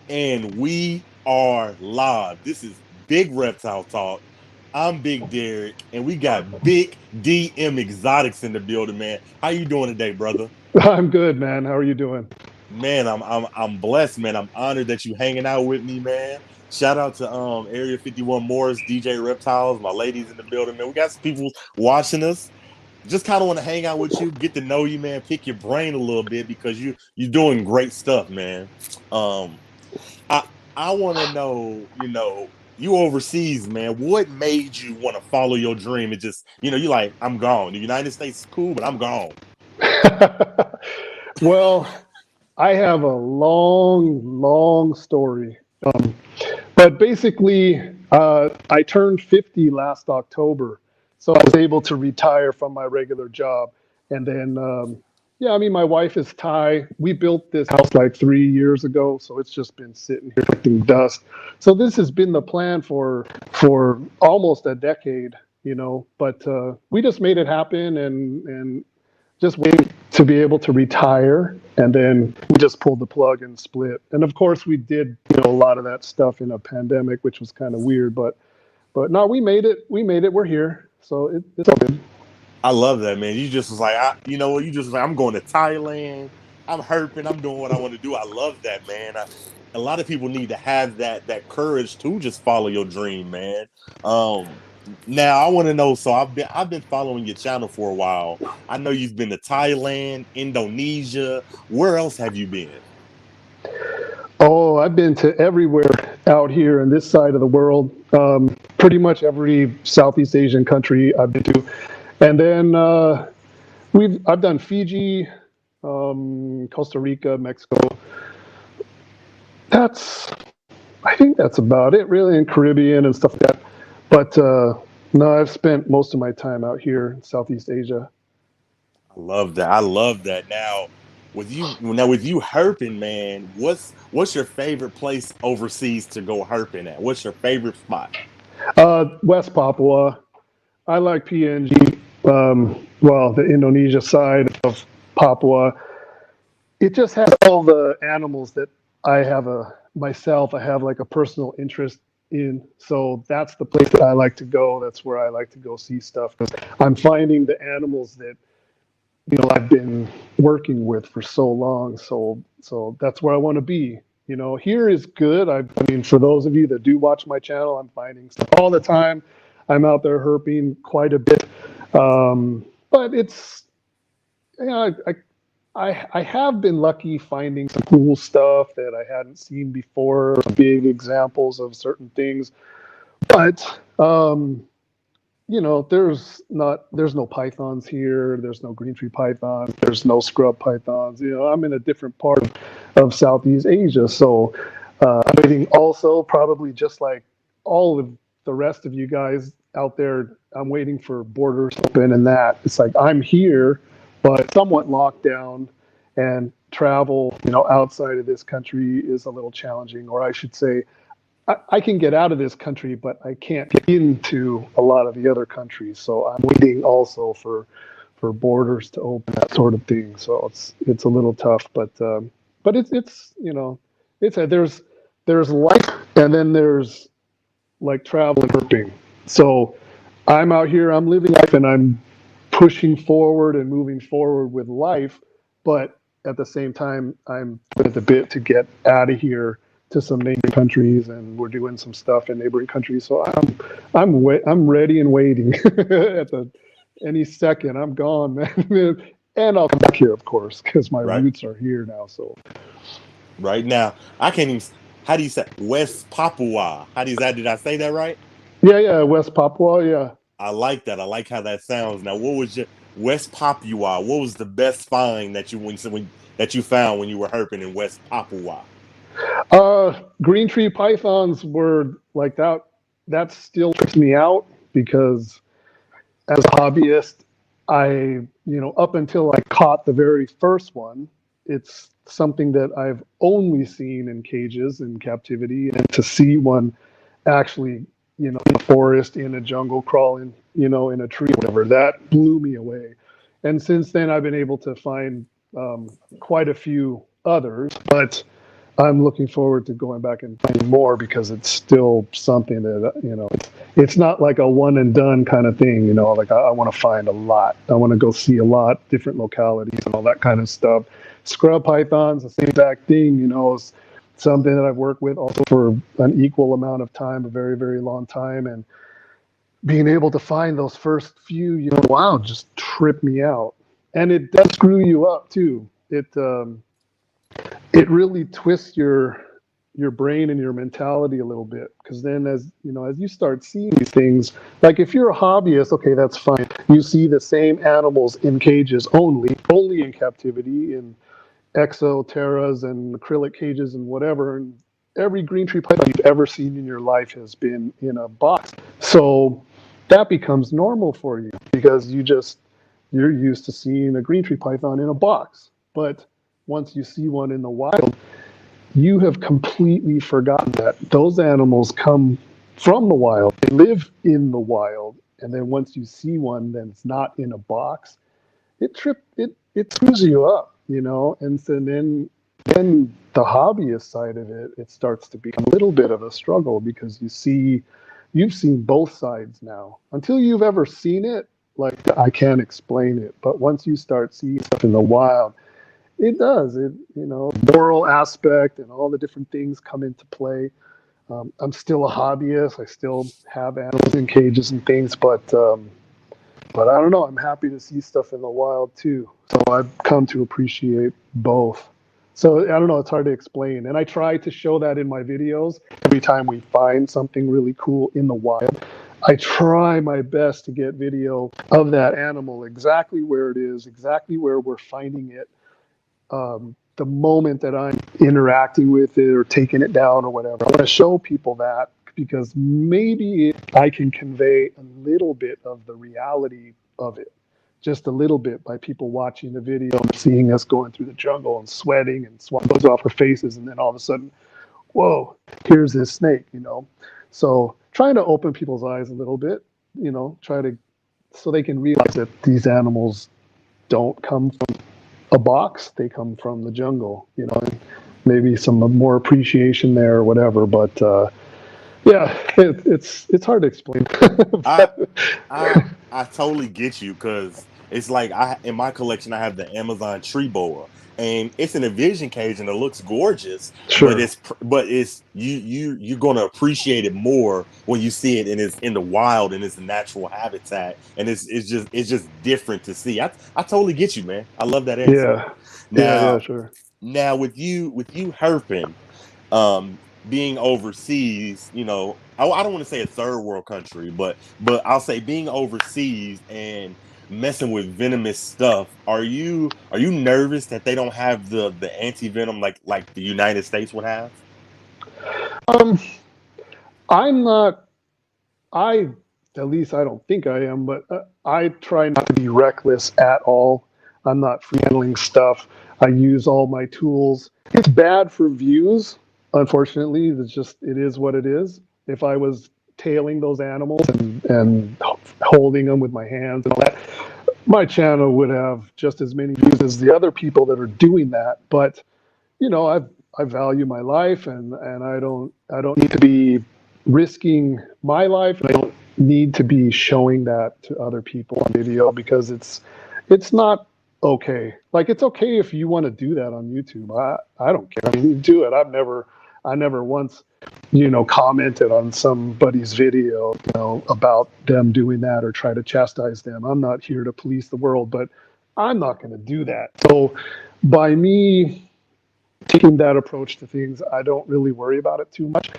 And we are live. This is Big Reptile Talk. I'm Big Derek, and we got Big DMexotics in the building, man. How you doing today, brother? I'm good, man. How are you doing? Man, I'm blessed, man. I'm honored that you hanging out with me, man. Shout out to Area 51 Morris, DJ Reptiles, my ladies in the building, man. We got some people watching us. Just kind of want to hang out with you, get to know you, man. Pick your brain a little bit because you're doing great stuff, man. Um, I I want to know, you overseas, man. What made you want to follow your dream? And just, you like, I'm gone. The United States is cool, but I'm gone. Well, I have a long story. But basically, I turned 50 last October. So I was able to retire from my regular job. And then, yeah, I mean, my wife is Thai. We built this house like 3 years ago. So it's just been sitting here collecting dust. So this has been the plan for almost a decade, but we just made it happen and just waiting to be able to retire, and then we just pulled the plug and split. And of course we did, a lot of that stuff in a pandemic, which was kind of weird, but no, we made it, we're here, so it's all good. I love that, man. You just was like, you know what? You just was like, I'm going to Thailand. I'm herping. I'm doing what I want to do. I love that, man. A lot of people need to have that courage to just follow your dream, man. Um, Now I want to know. So I've been following your channel for a while. I know you've been to Thailand, Indonesia. Where else have you been? Oh, I've been to everywhere out here in this side of the world. Pretty much every Southeast Asian country I've been to, and then I've done Fiji, Costa Rica, Mexico. I think that's about it, really, in Caribbean and stuff like that. But no, I've spent most of my time out here in Southeast Asia. I love that. I love that. Now with you herping, man, what's your favorite place overseas to go herping at? What's your favorite spot? West Papua. I like PNG. Well, the Indonesia side of Papua. It just has all the animals that I have like a personal interest in. So that's the place that I like to go. That's where I like to go see stuff because I'm finding the animals that I've been working with for so long. So that's where I want to be. Here is good. I mean, for those of you that do watch my channel, I'm finding stuff all the time. I'm out there herping quite a bit, but it's I have been lucky finding some cool stuff that I hadn't seen before, big examples of certain things. But there's no pythons here. There's no green tree pythons. There's no scrub pythons. I'm in a different part of Southeast Asia, so I'm waiting. Also, probably just like all of the rest of you guys out there, I'm waiting for borders open, and that it's like I'm here, but somewhat locked down, and travel, outside of this country is a little challenging, or I should say I can get out of this country, but I can't get into a lot of the other countries. So I'm waiting also for borders to open, that sort of thing. So it's a little tough, but there's life, and then there's like travel and herping. So I'm out here, I'm living life, and I'm pushing forward and moving forward with life, but at the same time, I'm at the bit to get out of here to some neighboring countries, and we're doing some stuff in neighboring countries. So I'm ready and waiting at the any second. I'm gone, man, and I'll come back here, of course, because my Right, roots are here now. So right now. I can't even. How do you say West Papua? How do you that? Did I say that right? yeah, yeah, West Papua, yeah. I like that. I like how that sounds. Now, what was your West Papua? What was the best find that that you found when you were herping in West Papua? Green tree pythons were like that. That still trips me out because as a hobbyist, up until I caught the very first one, it's something that I've only seen in cages in captivity, and to see one actually, in a forest, in a jungle, crawling, in a tree, whatever, that blew me away. And since then, I've been able to find quite a few others, but I'm looking forward to going back and finding more because it's still something that, it's not like a one and done kind of thing, like I want to find a lot. I want to go see a lot, different localities and all that kind of stuff. Scrub pythons, the same exact thing, is something that I've worked with also for an equal amount of time, a very, very long time. And being able to find those first few, wow, just trip me out. And it does screw you up too. It really twists your brain and your mentality a little bit, because then as you start seeing these things, like if you're a hobbyist, okay, that's fine. You see the same animals in cages only in captivity, in exoterras and acrylic cages and whatever, and every green tree python you've ever seen in your life has been in a box. So that becomes normal for you because you're used to seeing a green tree python in a box. But once you see one in the wild, you have completely forgotten that those animals come from the wild. They live in the wild. And then once you see one that's not in a box, it screws you up, And so then the hobbyist side of it starts to become a little bit of a struggle because you've seen both sides now. Until you've ever seen it, like, I can't explain it. But once you start seeing stuff in the wild, it does. Moral aspect and all the different things come into play. I'm still a hobbyist. I still have animals in cages and things, but I don't know. I'm happy to see stuff in the wild too. So I've come to appreciate both. So I don't know. It's hard to explain. And I try to show that in my videos. Every time we find something really cool in the wild, I try my best to get video of that animal, exactly where it is, exactly where we're finding it. The moment that I'm interacting with it or taking it down or whatever. I want to show people that because maybe I can convey a little bit of the reality of it, just a little bit, by people watching the video and seeing us going through the jungle and sweating and sweat goes off our faces, and then all of a sudden, whoa, here's this snake, So trying to open people's eyes a little bit, so they can realize that these animals don't come from a box, they come from the jungle, and maybe some more appreciation there or whatever. But yeah, it's hard to explain. I I totally get you, because it's like in my collection I have the Amazon tree boa, and it's in a vision cage and it looks gorgeous, but Sure. it's you're gonna appreciate it more when you see it and it's in the wild and it's a natural habitat, and it's just different to see. I totally get you, man. I love that answer. Yeah. Yeah. Now Sure. now with you herping, being overseas, I don't want to say a third world country, but I'll say being overseas and messing with venomous stuff. Are you nervous that they don't have the anti venom like the United States would have? Um, I'm not. I At least I don't think I am, but I try not to be reckless at all. I'm not free handling stuff. I use all my tools. It's bad for views, unfortunately. It is what it is. If I was tailing those animals and holding them with my hands and all that, my channel would have just as many views as the other people that are doing that. But I value my life, and I don't need to be risking my life. I don't need to be showing that to other people on video because it's not okay. Like, it's okay if you want to do that on YouTube. I don't care. I mean, you do it. I never once commented on somebody's video about them doing that or try to chastise them. I'm not here to police the world, but I'm not going to do that. So by me taking that approach to things, I don't really worry about it too much.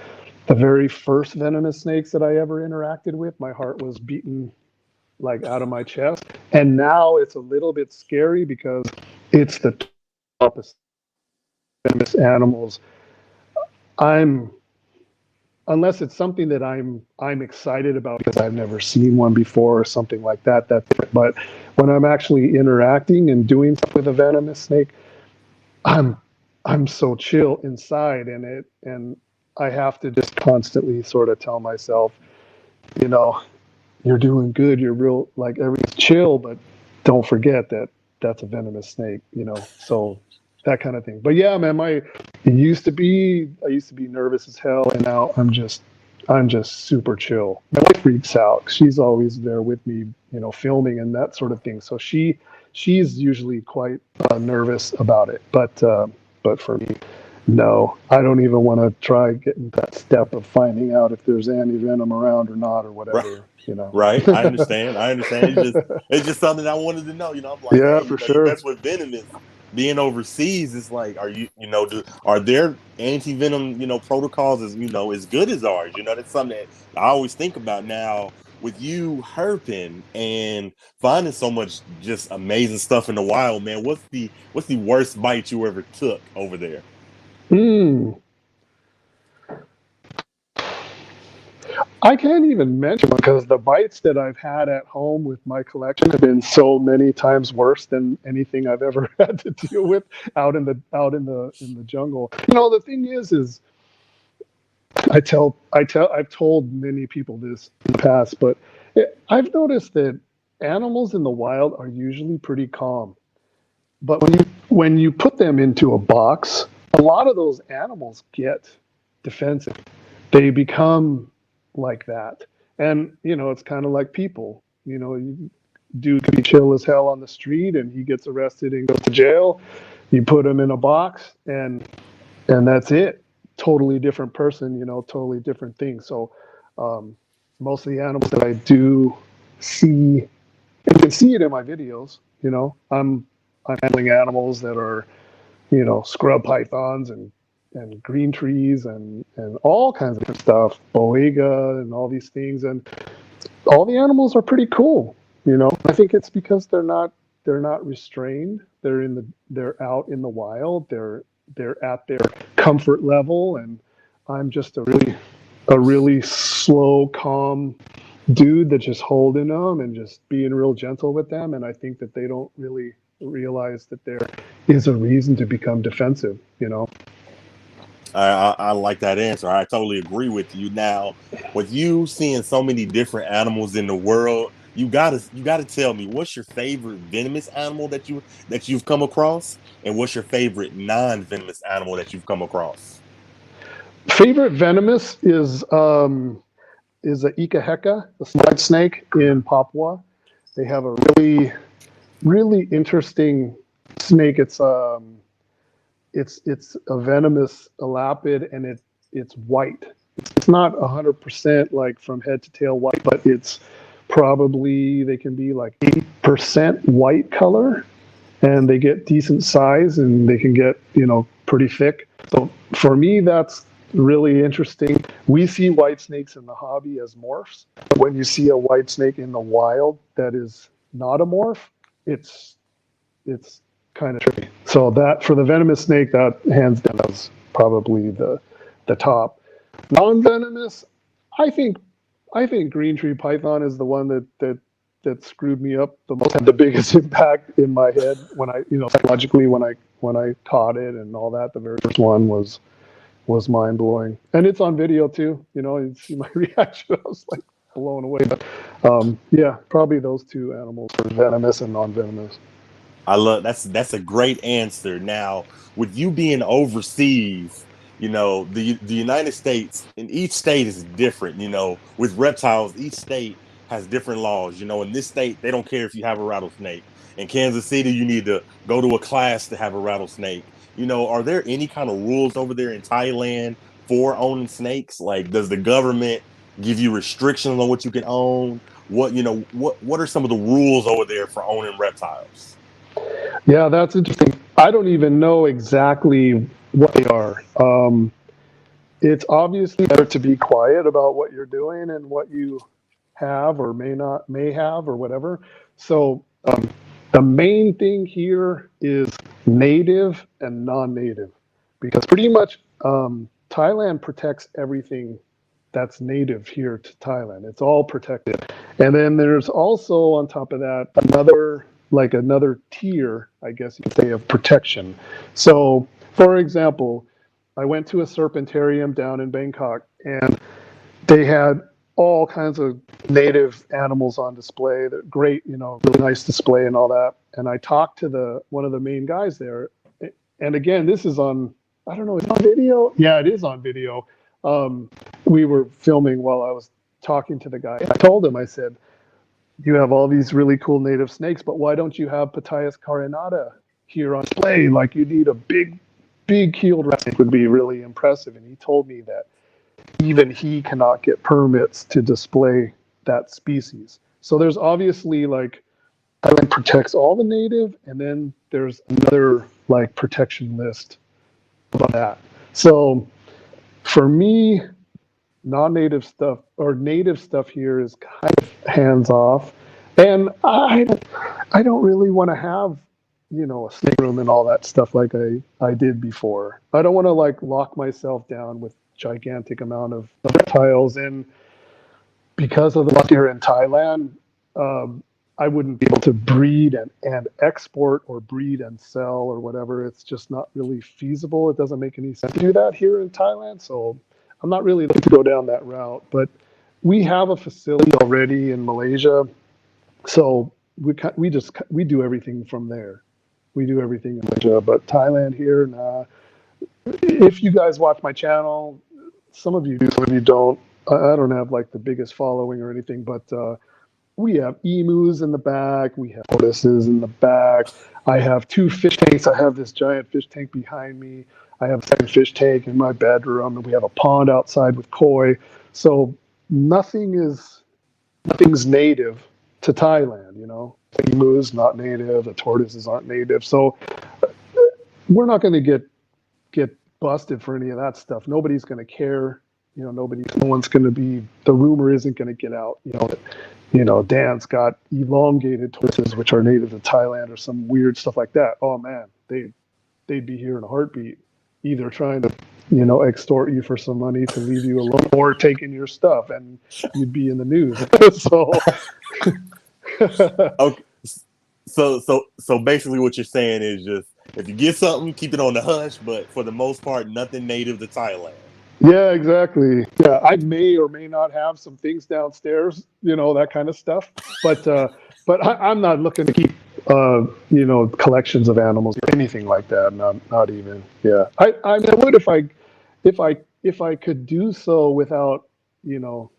The very first venomous snakes that I ever interacted with, my heart was beating like out of my chest. And now it's a little bit scary because it's the opposite venomous animals. I'm Unless it's something that I'm excited about because I've never seen one before or something like that, that's different. But when I'm actually interacting and doing stuff with a venomous snake, I'm I'm so chill inside in it, and I have to just constantly sort of tell myself, you know, you're doing good, you're real, like, everything's chill, but don't forget that that's a venomous snake, So that kind of thing. But yeah, man, It used to be, I used to be nervous as hell, and now I'm just super chill. My wife freaks out. She's always there with me, you know, filming and that sort of thing. So she's usually quite nervous about it. But for me, no, I don't even want to try getting that step of finding out if there's anti-venom around or not or Right. whatever, you know. Right. I understand. I understand. It's just something I wanted to know. You know, I'm like, Yeah, hey, for you sure. mess with Venomous being overseas. It's like, are are their anti venom, protocols as good as ours? You know, that's something that I always think about now with you herping and finding so much just amazing stuff in the wild, man. What's the worst bite you ever took over there? Hmm. I can't even mention one because the bites that I've had at home with my collection have been so many times worse than anything I've ever had to deal with out in the jungle. You know, the thing is I've told many people this in the past, but I've noticed that animals in the wild are usually pretty calm. But when you put them into a box, a lot of those animals get defensive. They become like that. And, you know, it's kind of like people. You know, dude could be chill as hell on the street and he gets arrested and goes to jail. You put him in a box and that's it. Totally different person, you know, totally different thing. So most of the animals that I do see, and you can see it in my videos, you know, I'm handling animals that are, you know, scrub pythons and green trees and all kinds of different stuff, boega and all these things, and all the animals are pretty cool. You know, I think it's because they're not restrained. They're out in the wild. They're at their comfort level, and I'm just a really slow, calm dude that's just holding them and just being real gentle with them. And I think that they don't really realize that there is a reason to become defensive, you know? I like that answer. I totally agree with you. Now, with you seeing so many different animals in the world, you gotta tell me what's your favorite venomous animal that you've come across, and what's your favorite non-venomous animal that you've come across. Favorite venomous is a Ikaheka, the slide snake in Papua. They have a really interesting snake. It's a venomous elapid, and it's white. It's not 100% like from head to tail white, but it's probably they can be like 8% white color, and they get decent size, and they can get, you know, pretty thick. So for me, that's really interesting. We see white snakes in the hobby as morphs, but when you see a white snake in the wild that is not a morph, it's it's kind of tricky. So that for the venomous snake, that hands down is probably the top. Non-venomous, I think I think green tree python is the one that screwed me up the most, had the biggest impact in my head when I, you know, psychologically when I caught it and all that. The very first one was mind blowing, and it's on video too. You know, you see my reaction. I was like blown away. But yeah, probably those two animals are venomous and non-venomous. I love that's a great answer. Now, with you being overseas, the United States, and each state is different. With reptiles, each state has different laws. In this state, they don't care if you have a rattlesnake. In Kansas City, you need to go to a class to have a rattlesnake. Are there any kind of rules over there in Thailand for owning snakes? Like, does the government give you restrictions on what you can own? What are some of the rules over there for owning reptiles? Yeah, that's interesting. I don't even know exactly what they are. It's obviously better to be quiet about what you're doing and what you have or may have or whatever. So the main thing here is native and non-native, because pretty much Thailand protects everything that's native here to Thailand. It's all protected. And then there's also on top of that another tier, I guess you could say, of protection. So, for example, I went to a serpentarium down in Bangkok, and they had all kinds of native animals on display. They're great, you know, really nice display and all that. And I talked to the one of the main guys there. And again, this is on I don't know, is it on video? Yeah, it is on video. We were filming while I was talking to the guy. I told him, I said, you have all these really cool native snakes, but why don't you have Pataeus carinata here on display? Like, you need a big keeled rat snake would be really impressive. And he told me that even he cannot get permits to display that species. So there's obviously like, Thailand protects all the native, and then there's another like protection list about that. So for me, non-native stuff or native stuff here is kind of hands off, and I don't really want to have, you know, a snake room and all that stuff like I did before. I don't want to like lock myself down with gigantic amount of reptiles, and because of the luck here in Thailand, I wouldn't be able to breed and export or breed and sell or whatever. It's just not really feasible. It doesn't make any sense to do that here in Thailand. So I'm not really looking to go down that route. But we have a facility already in Malaysia. So we do everything from there. We do everything in Malaysia. But Thailand here, nah. If you guys watch my channel, some of you do, some of you don't. I don't have like the biggest following or anything, but we have emus in the back. We have tortoises in the back. I have 2 fish tanks. I have this giant fish tank behind me. I have a second fish tank in my bedroom, and we have a pond outside with koi. So nothing's native to Thailand. You know, the emus not native. The tortoises aren't native. So we're not going to get busted for any of that stuff. Nobody's going to care. You know, no one's going to be. The rumor isn't going to get out. You know, Dan's got elongated tortoises which are native to Thailand or some weird stuff like that. Oh man, they'd be here in a heartbeat, either trying to, you know, extort you for some money to leave you alone, or taking your stuff, and you'd be in the news. So, Okay. So basically, what you're saying is just if you get something, keep it on the hush. But for the most part, nothing native to Thailand. yeah, exactly. Yeah, I may or may not have some things downstairs, you know, that kind of stuff. But I'm not looking to keep, you know, collections of animals or anything like that. Not even. Yeah, I would if I could do so without, you know,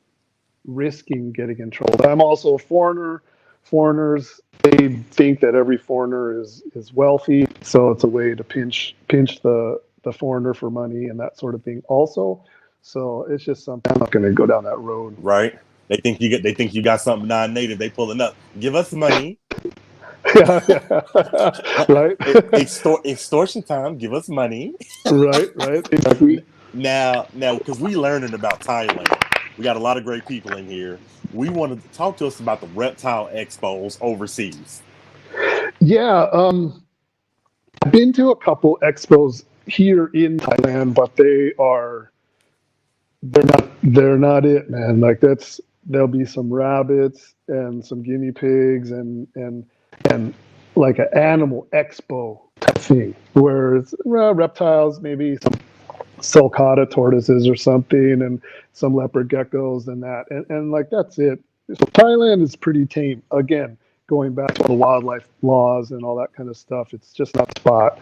risking getting in trouble. But I'm also a foreigner. Foreigners, they think that every foreigner is wealthy, so it's a way to pinch the foreigner for money and that sort of thing. Also, so it's just something. I'm not going to go down that road. Right? They think you got something non-native. They pulling up. Give us money. Yeah, right. Extortion time. Give us money. Right, exactly. Now, because we learning about Thailand, we got a lot of great people in here. We wanted to talk to us about the reptile expos overseas. Yeah, I've been to a couple expos here in Thailand, but they're not it, man. Like there'll be some rabbits and some guinea pigs and like an animal expo type thing where it's reptiles, maybe some sulcata tortoises or something, and some leopard geckos and that, and like that's it. So Thailand is pretty tame. Again, going back to the wildlife laws and all that kind of stuff, it's just not the spot.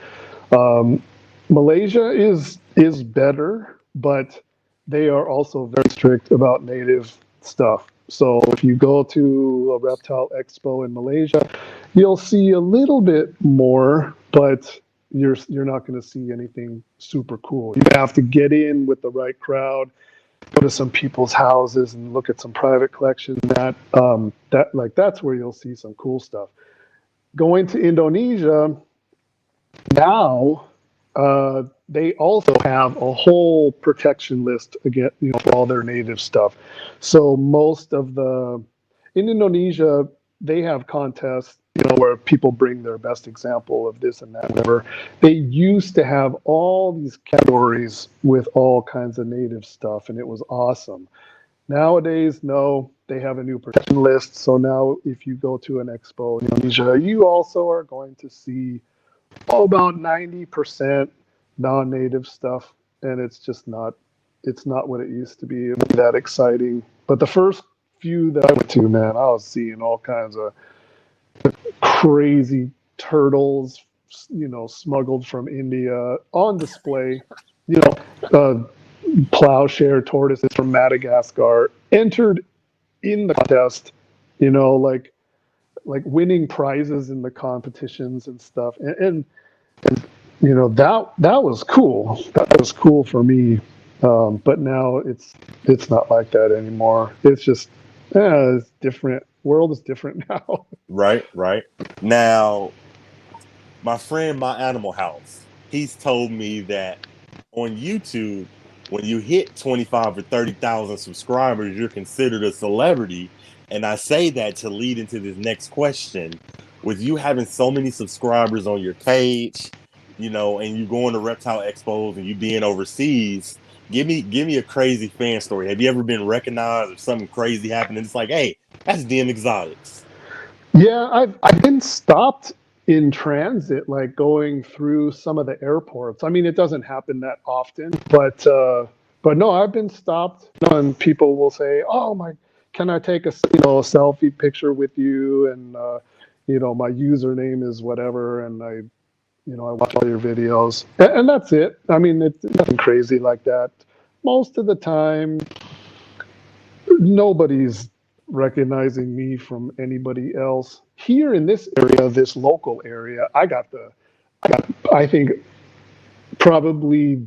Malaysia is better, but they are also very strict about native stuff. So if you go to a reptile expo in Malaysia, you'll see a little bit more, but you're not going to see anything super cool. You have to get in with the right crowd, go to some people's houses and look at some private collections. That's where you'll see some cool stuff. Going to Indonesia now, they also have a whole protection list again, you know, for all their native stuff. So in Indonesia, they have contests, you know, where people bring their best example of this and that, whatever. They used to have all these categories with all kinds of native stuff, and it was awesome. Nowadays, no, they have a new protection list. So now if you go to an expo in Indonesia, you also are going to see about 90% non-native stuff, and it's not what it used to be. It wasn't that exciting. But the first few that I went to, man, I was seeing all kinds of crazy turtles, smuggled from India on display. Plowshare tortoises from Madagascar entered in the contest. Like winning prizes in the competitions and stuff, and that was cool. That was cool for me. But now it's not like that anymore. It's just it's different. World is different now. Right, right. Now, my friend, My Animal House, he's told me that on YouTube, when you hit 25 or 30,000 subscribers, you're considered a celebrity. And I say that to lead into this next question. With you having so many subscribers on your page, and you going to reptile expos and you being overseas, give me a crazy fan story. Have you ever been recognized or something crazy happened and it's like, hey, that's DMexotics? Yeah, I've been stopped in transit, like going through some of the airports. I mean, it doesn't happen that often, but no, I've been stopped, and people will say, "Oh my, can I take a selfie picture with you?" And my username is whatever, and I watch all your videos, and that's it. I mean, it's nothing crazy like that. Most of the time, nobody's recognizing me from anybody else here in this area, this local area. I think probably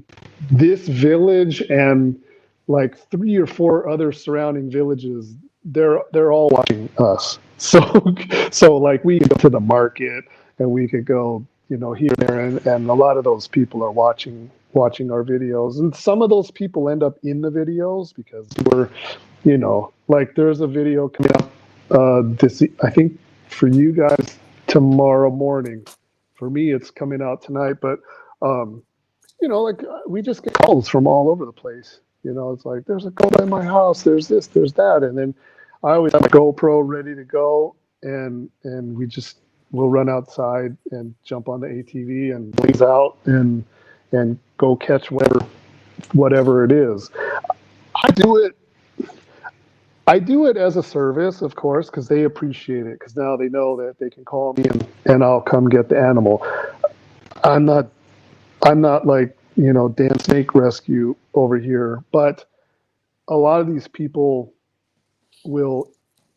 this village and like 3 or 4 other surrounding villages. They're all watching us. So like we could go to the market and we could go here and there, and a lot of those people are watching our videos, and some of those people end up in the videos because we're like there's a video coming up this I think for you guys tomorrow morning. For me, it's coming out tonight, but like we just get calls from all over the place. It's like there's a cobra in my house, there's this, there's that, and then I always have a GoPro ready to go, and we'll run outside and jump on the ATV and blaze out and go catch whatever it is. I do it I do it as a service, of course, because they appreciate it. Because now they know that they can call me and I'll come get the animal. I'm not like Dan Snake Rescue over here, but a lot of these people will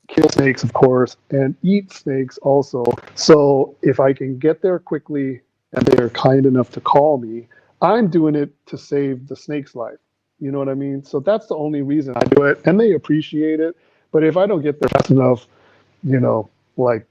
kill snakes, of course, and eat snakes also. So if I can get there quickly and they're kind enough to call me, I'm doing it to save the snake's life. You know what I mean? So that's the only reason I do it, and they appreciate it. But if I don't get there fast enough, like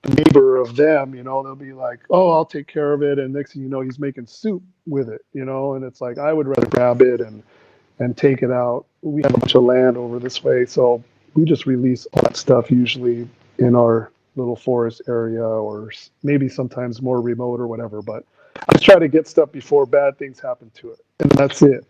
the neighbor of them, they'll be like, "Oh, I'll take care of it," and next thing you know, he's making soup with it, and it's like I would rather grab it and take it out. We have a bunch of land over this way, so we just release all that stuff usually in our little forest area, or maybe sometimes more remote or whatever. But I just try to get stuff before bad things happen to it, and that's it.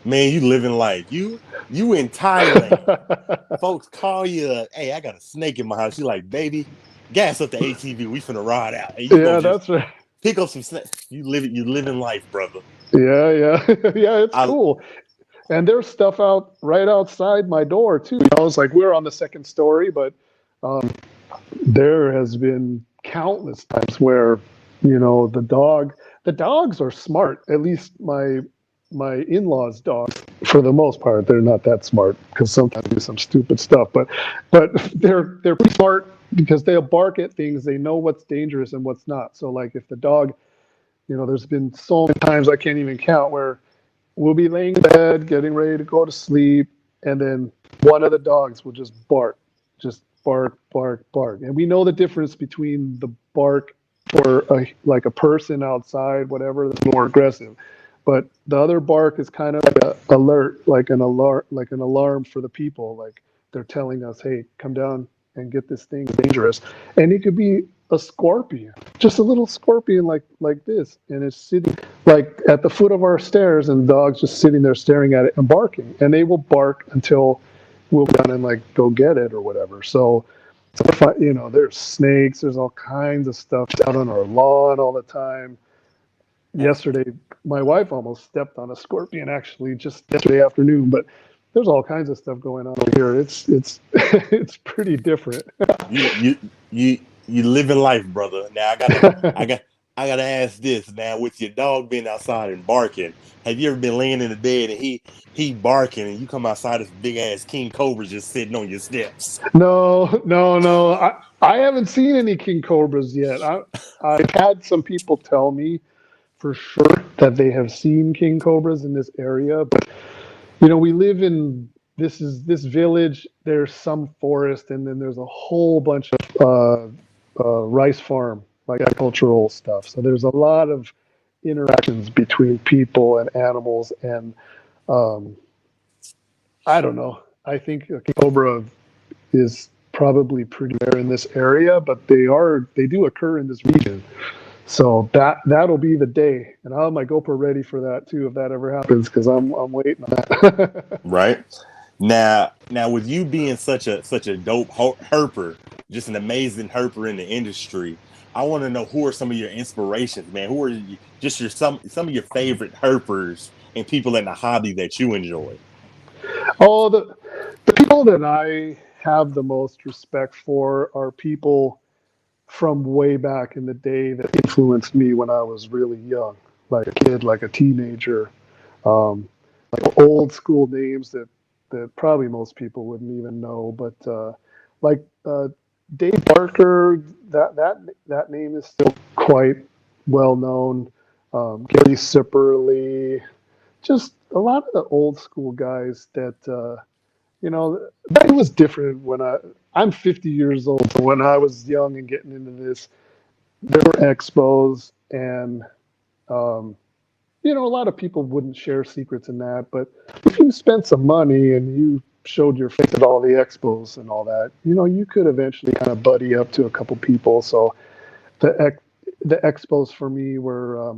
Man, you living life. You in Thailand. Folks call you, hey, I got a snake in my house. You like, baby, gas up the ATV. We finna ride out. And you Yeah, that's right. Pick up some snakes. You living life, brother. Yeah, yeah. Yeah, it's cool. And there's stuff out right outside my door too. It's like we're on the second story, but there has been countless times where, the dogs are smart. At least my in-laws' dogs, for the most part, they're not that smart because sometimes they do some stupid stuff. But they're pretty smart because they'll bark at things. They know what's dangerous and what's not. So like if the dog, there's been so many times I can't even count where we'll be laying in bed, getting ready to go to sleep, and then one of the dogs will just bark, bark, bark. And we know the difference between the bark for like a person outside, whatever, that's more aggressive. But the other bark is kind of like an alert, like an alarm for the people. Like they're telling us, hey, come down and get this thing, it's dangerous. And it could be a scorpion, just a little scorpion like this, and it's sitting like at the foot of our stairs, and the dog's just sitting there staring at it and barking, and they will bark until we'll go down and like go get it or whatever. So there's snakes, there's all kinds of stuff out on our lawn all the time. Yesterday my wife almost stepped on a scorpion, actually, just yesterday afternoon. But there's all kinds of stuff going on over here. It's it's pretty different. you you living life, brother. Now I gotta ask this. Now, with your dog being outside and barking, have you ever been laying in the bed and he barking and you come outside, this big ass king cobra just sitting on your steps? No, no, no. I haven't seen any king cobras yet. I've had some people tell me for sure that they have seen king cobras in this area, but we live in this village. There's some forest, and then there's a whole bunch of rice farm, like agricultural stuff. So there's a lot of interactions between people and animals, and um, I don't know. I think a king cobra is probably pretty rare in this area, but they do occur in this region. So that'll be the day, and I'll have my GoPro ready for that too if that ever happens, because I'm waiting on that. Right. Now, with you being such a dope herper, just an amazing herper in the industry, I want to know who are some of your inspirations, man. Who are just some of your favorite herpers and people in the hobby that you enjoy? Oh, the people that I have the most respect for are people from way back in the day that influenced me when I was really young, like a kid, like a teenager, like old school names that probably most people wouldn't even know, but like Dave Barker, that name is still quite well known. Gary Sipperly, just a lot of the old school guys that that was different when I'm 50 years old. So when I was young and getting into this, there were expos, and a lot of people wouldn't share secrets in that. But if you spent some money and you showed your face at all the expos and all that, you could eventually kind of buddy up to a couple people. So the expos for me were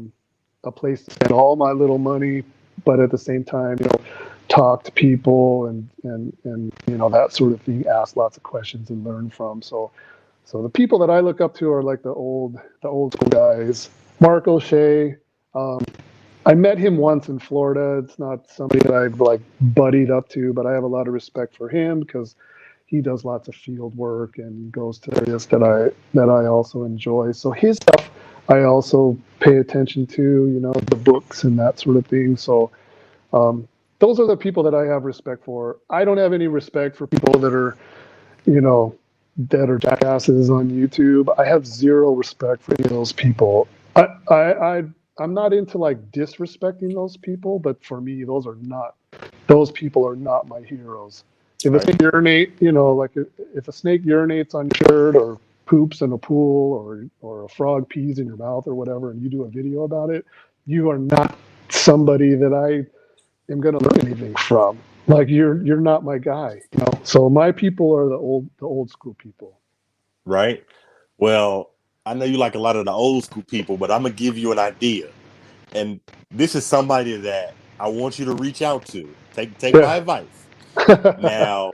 a place to spend all my little money, but at the same time, talk to people and that sort of thing, ask lots of questions and learn from. So the people that I look up to are like the old school guys. Mark O'Shea. I met him once in Florida. It's not somebody that I've like buddied up to, but I have a lot of respect for him because he does lots of field work and goes to areas that I also enjoy. So his stuff I also pay attention to, the books and that sort of thing. So those are the people that I have respect for. I don't have any respect for people that are, you know, that are jackasses on YouTube. I have zero respect for any of those people. I'm not into like disrespecting those people, but for me, those people are not my heroes. If a snake urinate, like if a snake urinates on your shirt or poops in a pool or a frog pees in your mouth or whatever, and you do a video about it, you are not somebody that I am going to learn anything from. Like you're not my guy. So my people are the old school people. Right. Well, I know you like a lot of the old school people, but I'm gonna give you an idea. And this is somebody that I want you to reach out to. Take my advice. Now,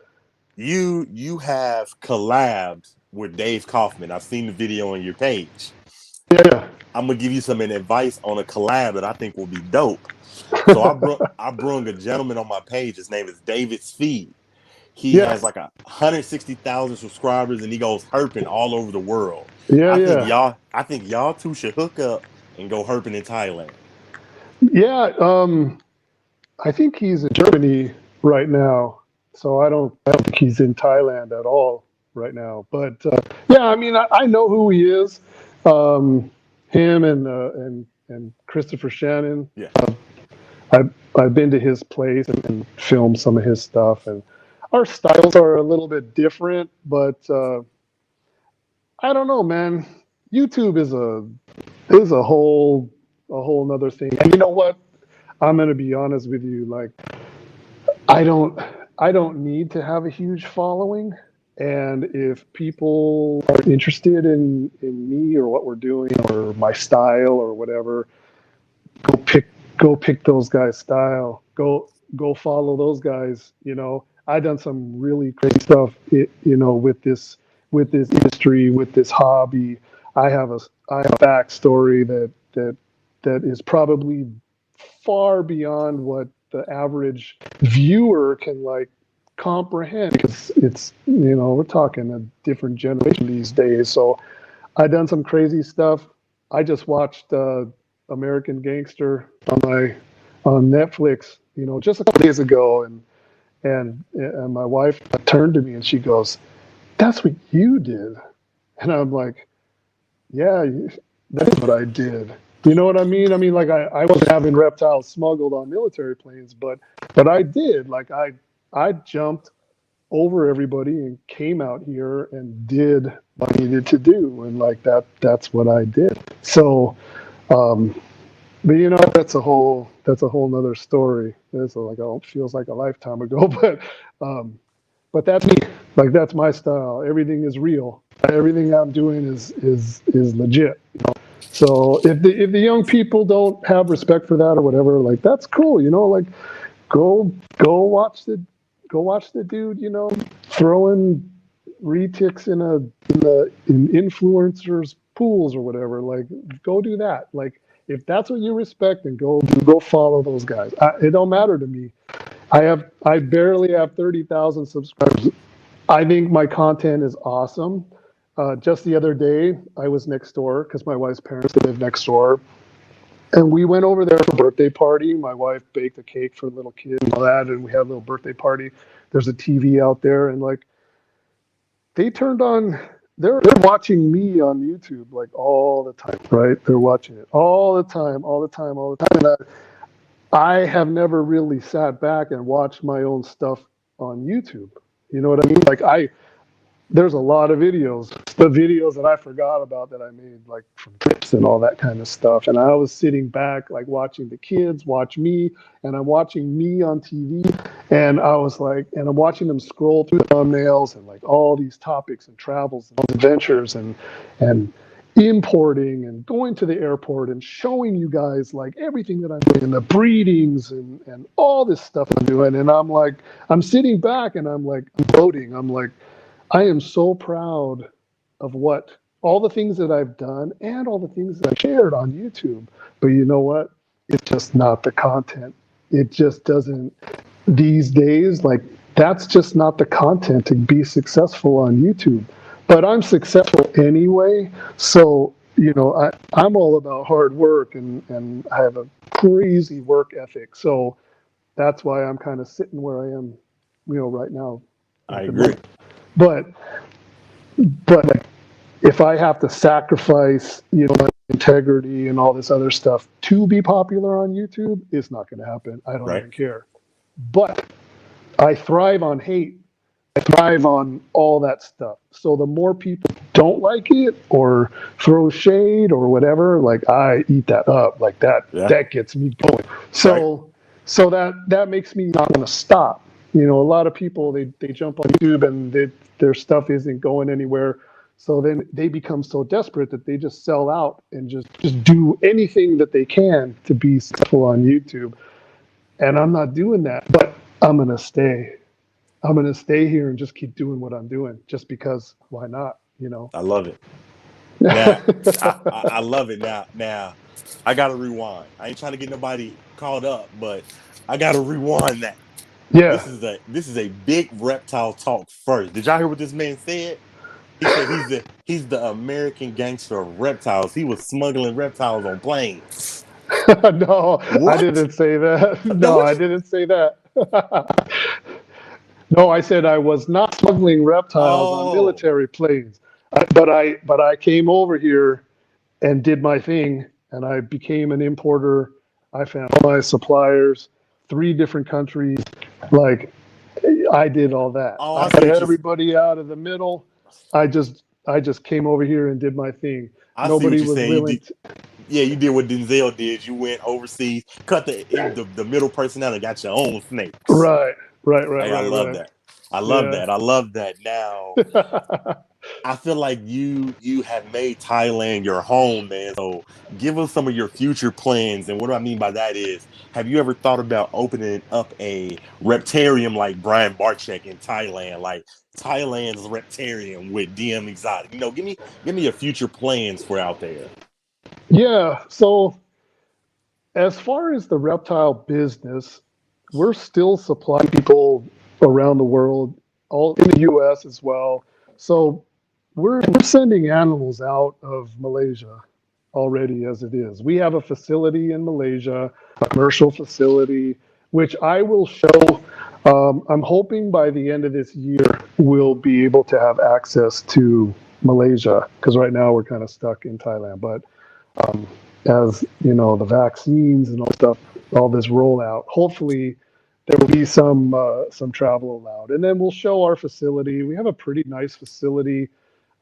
you have collabed with Dave Kaufman. I've seen the video on your page. Yeah. I'm gonna give you some advice on a collab that I think will be dope. So I brung a gentleman on my page. His name is David Speed. He Yeah. has like 160,000 subscribers, and he goes herping all over the world. Yeah. I think y'all two should hook up and go herping in Thailand. Yeah. I think he's in Germany right now. So I don't think he's in Thailand at all right now. But yeah, I mean, I know who he is. Him and Christopher Shannon. Yeah. I've been to his place and filmed some of his stuff, and our styles are a little bit different, but I don't know, man. YouTube is a whole nother thing. And you know what? I'm gonna be honest with you. Like, I don't need to have a huge following. And if people are interested in me or what we're doing or my style or whatever, go pick those guys' style. Go follow those guys. I done some really crazy stuff. With this industry, with this hobby. I have a backstory that is probably far beyond what the average viewer can like comprehend, because it's we're talking a different generation these days. So I done some crazy stuff. I just watched American Gangster on Netflix, just a couple days ago, and my wife turned to me and she goes, "That's what you did," and I'm like, "Yeah, that's what I did." You know what I mean? I mean, like I wasn't having reptiles smuggled on military planes, but I did. Like I jumped over everybody and came out here and did what I needed to do, and like that's what I did. So, um, but that's a whole nother story. It's like, oh, it feels like a lifetime ago, but that's me. Like that's my style. Everything is real. Everything I'm doing is legit. So if the young people don't have respect for that or whatever, like that's cool. Like go go watch the go watch the dude. Throwing retics in influencers pools or whatever. Like go do that. Like if that's what you respect, then go follow those guys. It don't matter to me. I barely have 30,000 subscribers. I think my content is awesome. Just the other day, I was next door because my wife's parents live next door, and we went over there for a birthday party. My wife baked a cake for the little kid and all that, and we had a little birthday party. There's a TV out there, and like they turned on. They're watching me on YouTube like all the time, right? They're watching it all the time, all the time, all the time. And I have never really sat back and watched my own stuff on YouTube. You know what I mean? Like there's a lot of videos, the videos that I forgot about that I made, like from trips and all that kind of stuff. And I was sitting back, like watching the kids watch me, and I'm watching me on TV. And I was like, and I'm watching them scroll through the thumbnails and like all these topics and travels and adventures and importing and going to the airport and showing you guys like everything that I'm doing and the breedings and all this stuff I'm doing. And I'm like, I'm sitting back and I'm like, I'm voting. I'm like, I am so proud of what all the things that I've done and all the things that I shared on YouTube. But you know what? It's just not the content. It just doesn't these days, like that's just not the content to be successful on YouTube. But I'm successful anyway. So, I'm all about hard work and I have a crazy work ethic. So that's why I'm kind of sitting where I am, right now I at the agree. moment. But but if I have to sacrifice, my integrity and all this other stuff to be popular on YouTube, it's not going to happen. I don't Right. even care. But I thrive on hate. I thrive on all that stuff. So the more people don't like it or throw shade or whatever, like I eat that up. Like that Yeah. that gets me going. So that makes me not want to stop. A lot of people they jump on YouTube and their stuff isn't going anywhere. So then they become so desperate that they just sell out and just do anything that they can to be successful on YouTube. And I'm not doing that, but I'm gonna stay. I'm gonna stay here and just keep doing what I'm doing, just because. Why not? I love it. Now, I love it. Now, I gotta rewind. I ain't trying to get nobody caught up, but I gotta rewind that. Yeah. This is a big reptile talk first. Did y'all hear what this man said? He said he's the American gangster of reptiles. He was smuggling reptiles on planes. No, I What? didn't say that. No, No, what I you? didn't say that. No, I said I was not smuggling reptiles on Oh, military planes. But I came over here and did my thing, and I became an importer. I found all my suppliers, 3 different countries. Like I did all that. oh, I I see cut what you. everybody out of the middle. I just came over here and did my thing. I see what Nobody you're was saying. You willing did. to. Yeah, you did what Denzel did. You went overseas, cut the middle person out, and got your own snakes. Right, right, right, Hey, I right, love right. that. I love Yeah. that. I love that. Now, I feel like you have made Thailand your home, man. So give us some of your future plans. And what do I mean by that is, have you ever thought about opening up a reptarium like Brian Barchek in Thailand, like Thailand's reptarium with DMexotics? Give me your future plans for out there. Yeah. So as far as the reptile business, we're still supplying people around the world, all in the US as well. So we're sending animals out of Malaysia already as it is. We have a facility in Malaysia, a commercial facility, which I will show. I'm hoping by the end of this year, we'll be able to have access to Malaysia, because right now we're kind of stuck in Thailand. But as you know, the vaccines and all stuff, all this rollout, hopefully there will be some travel allowed. And then we'll show our facility. We have a pretty nice facility.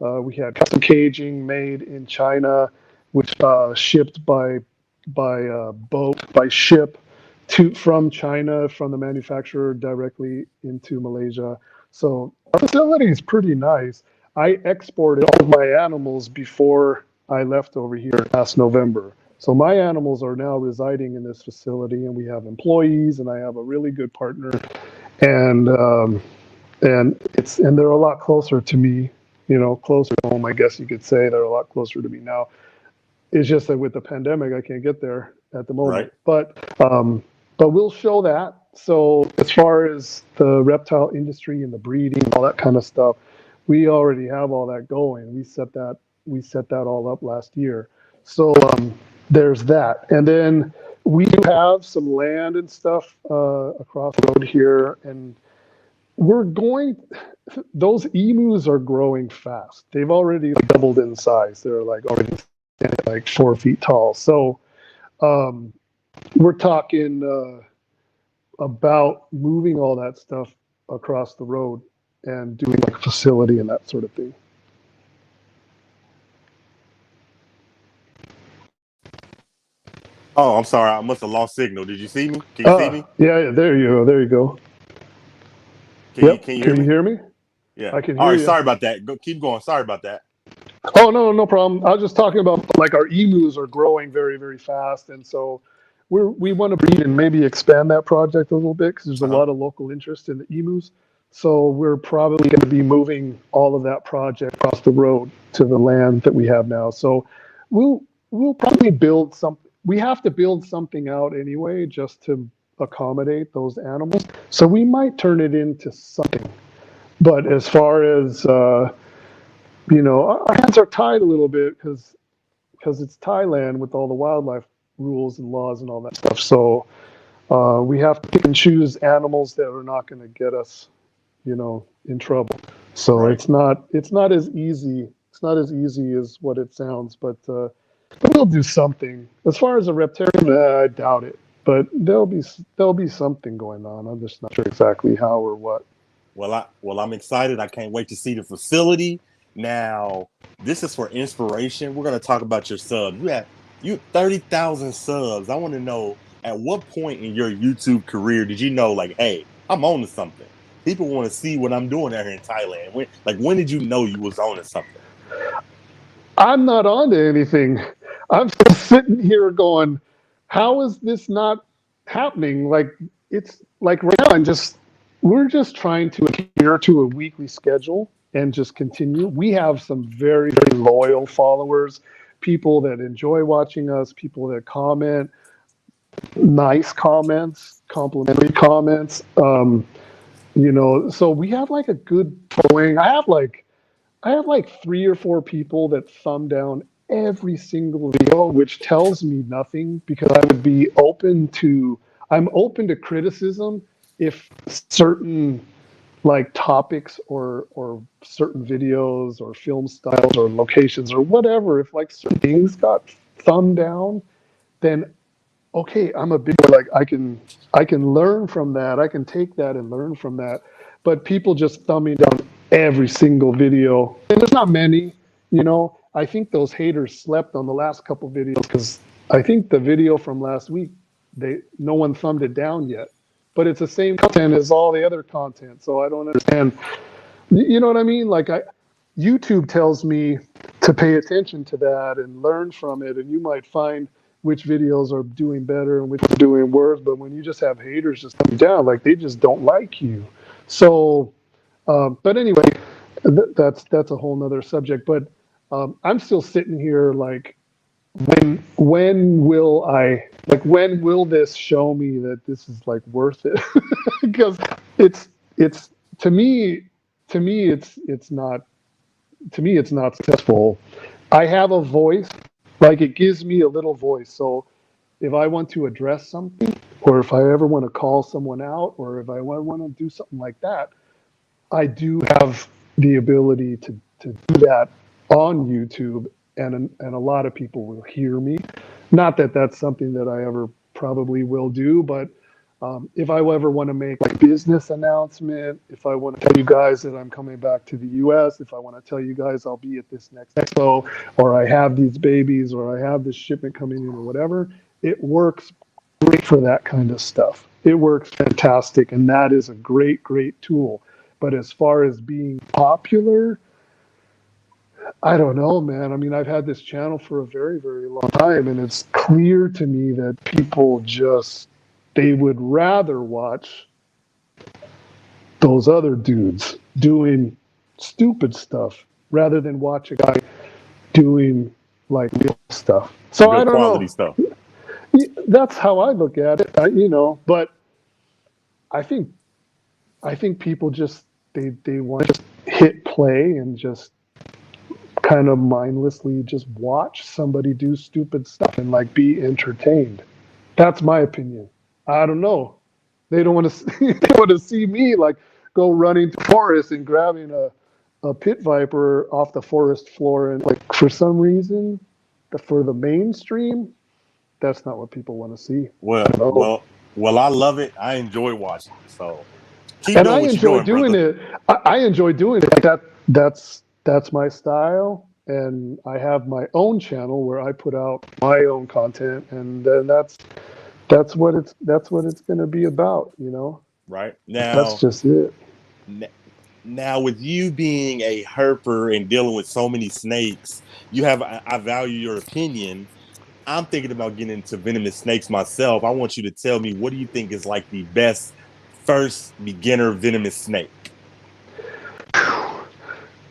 We had custom caging made in China, which shipped by boat, by ship from China, from the manufacturer directly into Malaysia. So our facility is pretty nice. I exported all of my animals before I left over here last November. So my animals are now residing in this facility, and we have employees, and I have a really good partner, and they're a lot closer to me, closer to home, I guess you could say. They're a lot closer to me now. It's just that with the pandemic, I can't get there at the moment. Right. But we'll show that. So as far as the reptile industry and the breeding and all that kind of stuff, we already have all that going. We set that all up last year. So there's that. And then we do have some land and stuff across the road here, and those emus are growing fast. They've already doubled in size. They're already like 4 feet tall. So we're talking about moving all that stuff across the road and doing like a facility and that sort of thing. Oh, I'm sorry. I must have lost signal. Did you see me? Can you see me? Yeah, there you go. There you go. Can you hear me? Yeah. I can hear All right. you. Sorry about that. Keep going. Sorry about that. Oh, no problem. I was just talking about like our emus are growing very, very fast. And so we want to breed and maybe expand that project a little bit, because there's a lot of local interest in the emus. So we're probably going to be moving all of that project across the road to the land that we have now. So we'll probably build something. We have to build something out anyway, just to accommodate those animals. So we might turn it into something. But as far as our hands are tied a little bit because it's Thailand with all the wildlife rules and laws and all that stuff. So we have to pick and choose animals that are not going to get us, in trouble. So Right. it's not as easy. It's not as easy as what it sounds, but we'll do something. As far as a reptarian, I doubt it. But there'll be something going on. I'm just not sure exactly how or what. Well, I'm excited. I can't wait to see the facility. Now, this is for inspiration. We're going to talk about your subs. You 30,000 subs. I want to know, at what point in your YouTube career did you know, like, hey, I'm on to something? People want to see what I'm doing out here in Thailand. When did you know you was on to something? I'm not on to anything. I'm still sitting here going, how is this not happening? Like, it's like right now, we're just trying to adhere to a weekly schedule and just continue. We have some very, very loyal followers, people that enjoy watching us, people that comment, nice comments, complimentary comments. So we have like a good following. I have like 3 or 4 people that thumb down every single video, which tells me nothing, because I'm open to criticism if certain like topics or certain videos or film styles or locations or whatever, if like certain things got thumbed down, then okay, I'm a big, like I can learn from that. I can take that and learn from that. But people just thumbing down every single video, and there's not many, I think those haters slept on the last couple videos, because I think the video from last week, no one thumbed it down yet. But it's the same content as all the other content. So I don't understand. You know what I mean? Like YouTube tells me to pay attention to that and learn from it, and you might find which videos are doing better and which are doing worse. But when you just have haters just coming down, like they just don't like you. So, but anyway, that's a whole nother subject. But I'm still sitting here like, when will this show me that this is like worth it? Because it's to me it's not to me, it's not successful. I have a voice, like it gives me a little voice. So if I want to address something, or if I ever want to call someone out, or if I want to do something like that, I do have the ability to do that on YouTube, and a lot of people will hear me. Not that that's something that I ever probably will do, but if I ever want to make a business announcement, if I want to tell you guys that I'm coming back to the US, if I want to tell you guys I'll be at this next expo, or I have these babies, or I have this shipment coming in, or whatever, it works great for that kind of stuff. It works fantastic, and that is a great, great tool. But as far as being popular, I don't know, man. I mean, I've had this channel for a very, very long time, and it's clear to me that people just, they would rather watch those other dudes doing stupid stuff rather than watch a guy doing like real stuff. So Real I don't quality know. stuff. That's how I look at it, but I think people just they want to hit play and just kind of mindlessly just watch somebody do stupid stuff and like be entertained. That's my opinion. I don't know. They don't want to they want to see me like go running to the forest and grabbing a pit viper off the forest floor, and like for some reason, for the mainstream, that's not what people want to see. Well, well, I love it. I enjoy watching it. So keep And doing I what you're enjoy doing, doing brother. it. I enjoy doing it. Like that's my style, and I have my own channel where I put out my own content, and then that's what it's going to be about. Right That's now, just it. now with you being a herper and dealing with so many snakes, you have I value your opinion. I'm thinking about getting into venomous snakes myself. I want you to tell me, what do you think is like the best first beginner venomous snake?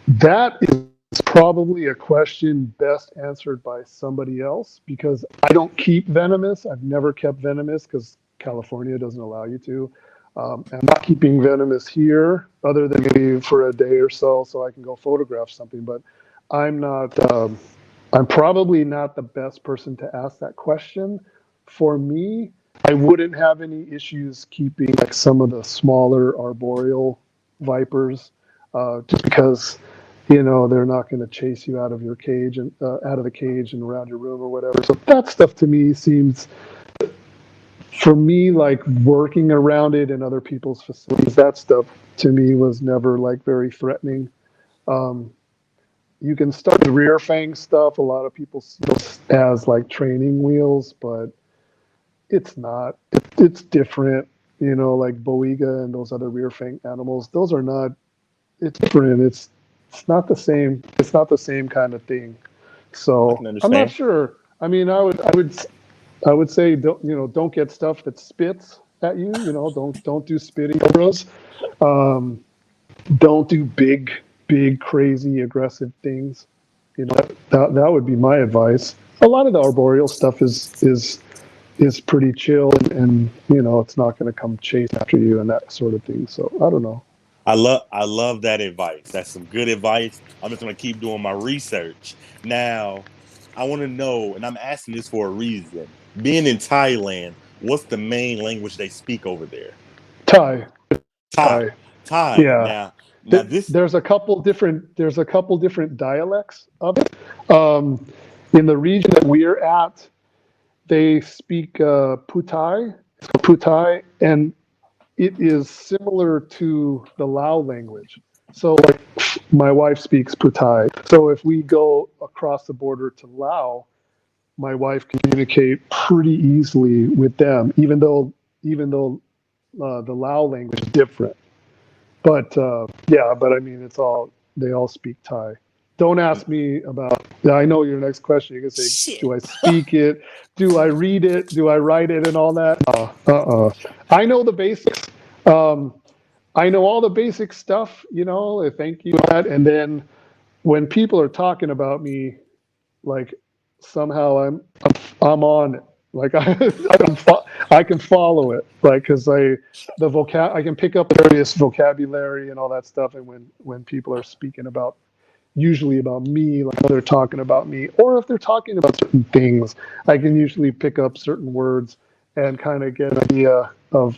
That is probably a question best answered by somebody else, because I don't keep venomous. I've never kept venomous because California doesn't allow you to. I'm not keeping venomous here, other than maybe for a day or so I can go photograph something. But I'm not. I'm probably not the best person to ask that question. For me, I wouldn't have any issues keeping like some of the smaller arboreal vipers, just because they're not going to chase you out of your cage and out of the cage and around your room or whatever. So that stuff to me seems, for me, like working around it in other people's facilities. That stuff to me was never like very threatening. Um, you can start the rear fang stuff. A lot of people see it as like training wheels, but it's not. It's different. Like Boiga and those other rear fang animals. Those are not. It's different. It's not the same. It's not the same kind of thing. I So can I'm not understand. sure. I mean, I would say don't get stuff that spits at you. Don't do spitting cobras. Um, don't do big, crazy, aggressive things. That would be my advice. A lot of the arboreal stuff is pretty chill, and it's not going to come chase after you and that sort of thing. So I don't know. I love that advice. That's some good advice. I'm just gonna keep doing my research. Now, I want to know, and I'm asking this for a reason. Being in Thailand, what's the main language they speak over there? Thai, Thai. Thai. Thai. Yeah. Now this. There's a couple different dialects of it. In the region that we're at, they speak Putai. It's called Putai, and it is similar to the Lao language. So, like, my wife speaks Putai. So, if we go across the border to Lao, my wife can communicate pretty easily with them, even though the Lao language is different. But yeah, but I mean, they all speak Thai. Don't ask me about. Yeah, I know your next question. You're gonna say, Shit. do I speak it? Do I read it? Do I write it and all that? I know the basics. Um, I know all the basic stuff. Thank you, all that. And then when people are talking about me, like somehow I'm on it. Like I can follow it, like because I can pick up various vocabulary and all that stuff, and when people are speaking about usually about me, like they're talking about me, or if they're talking about certain things, I can usually pick up certain words and kind of get an idea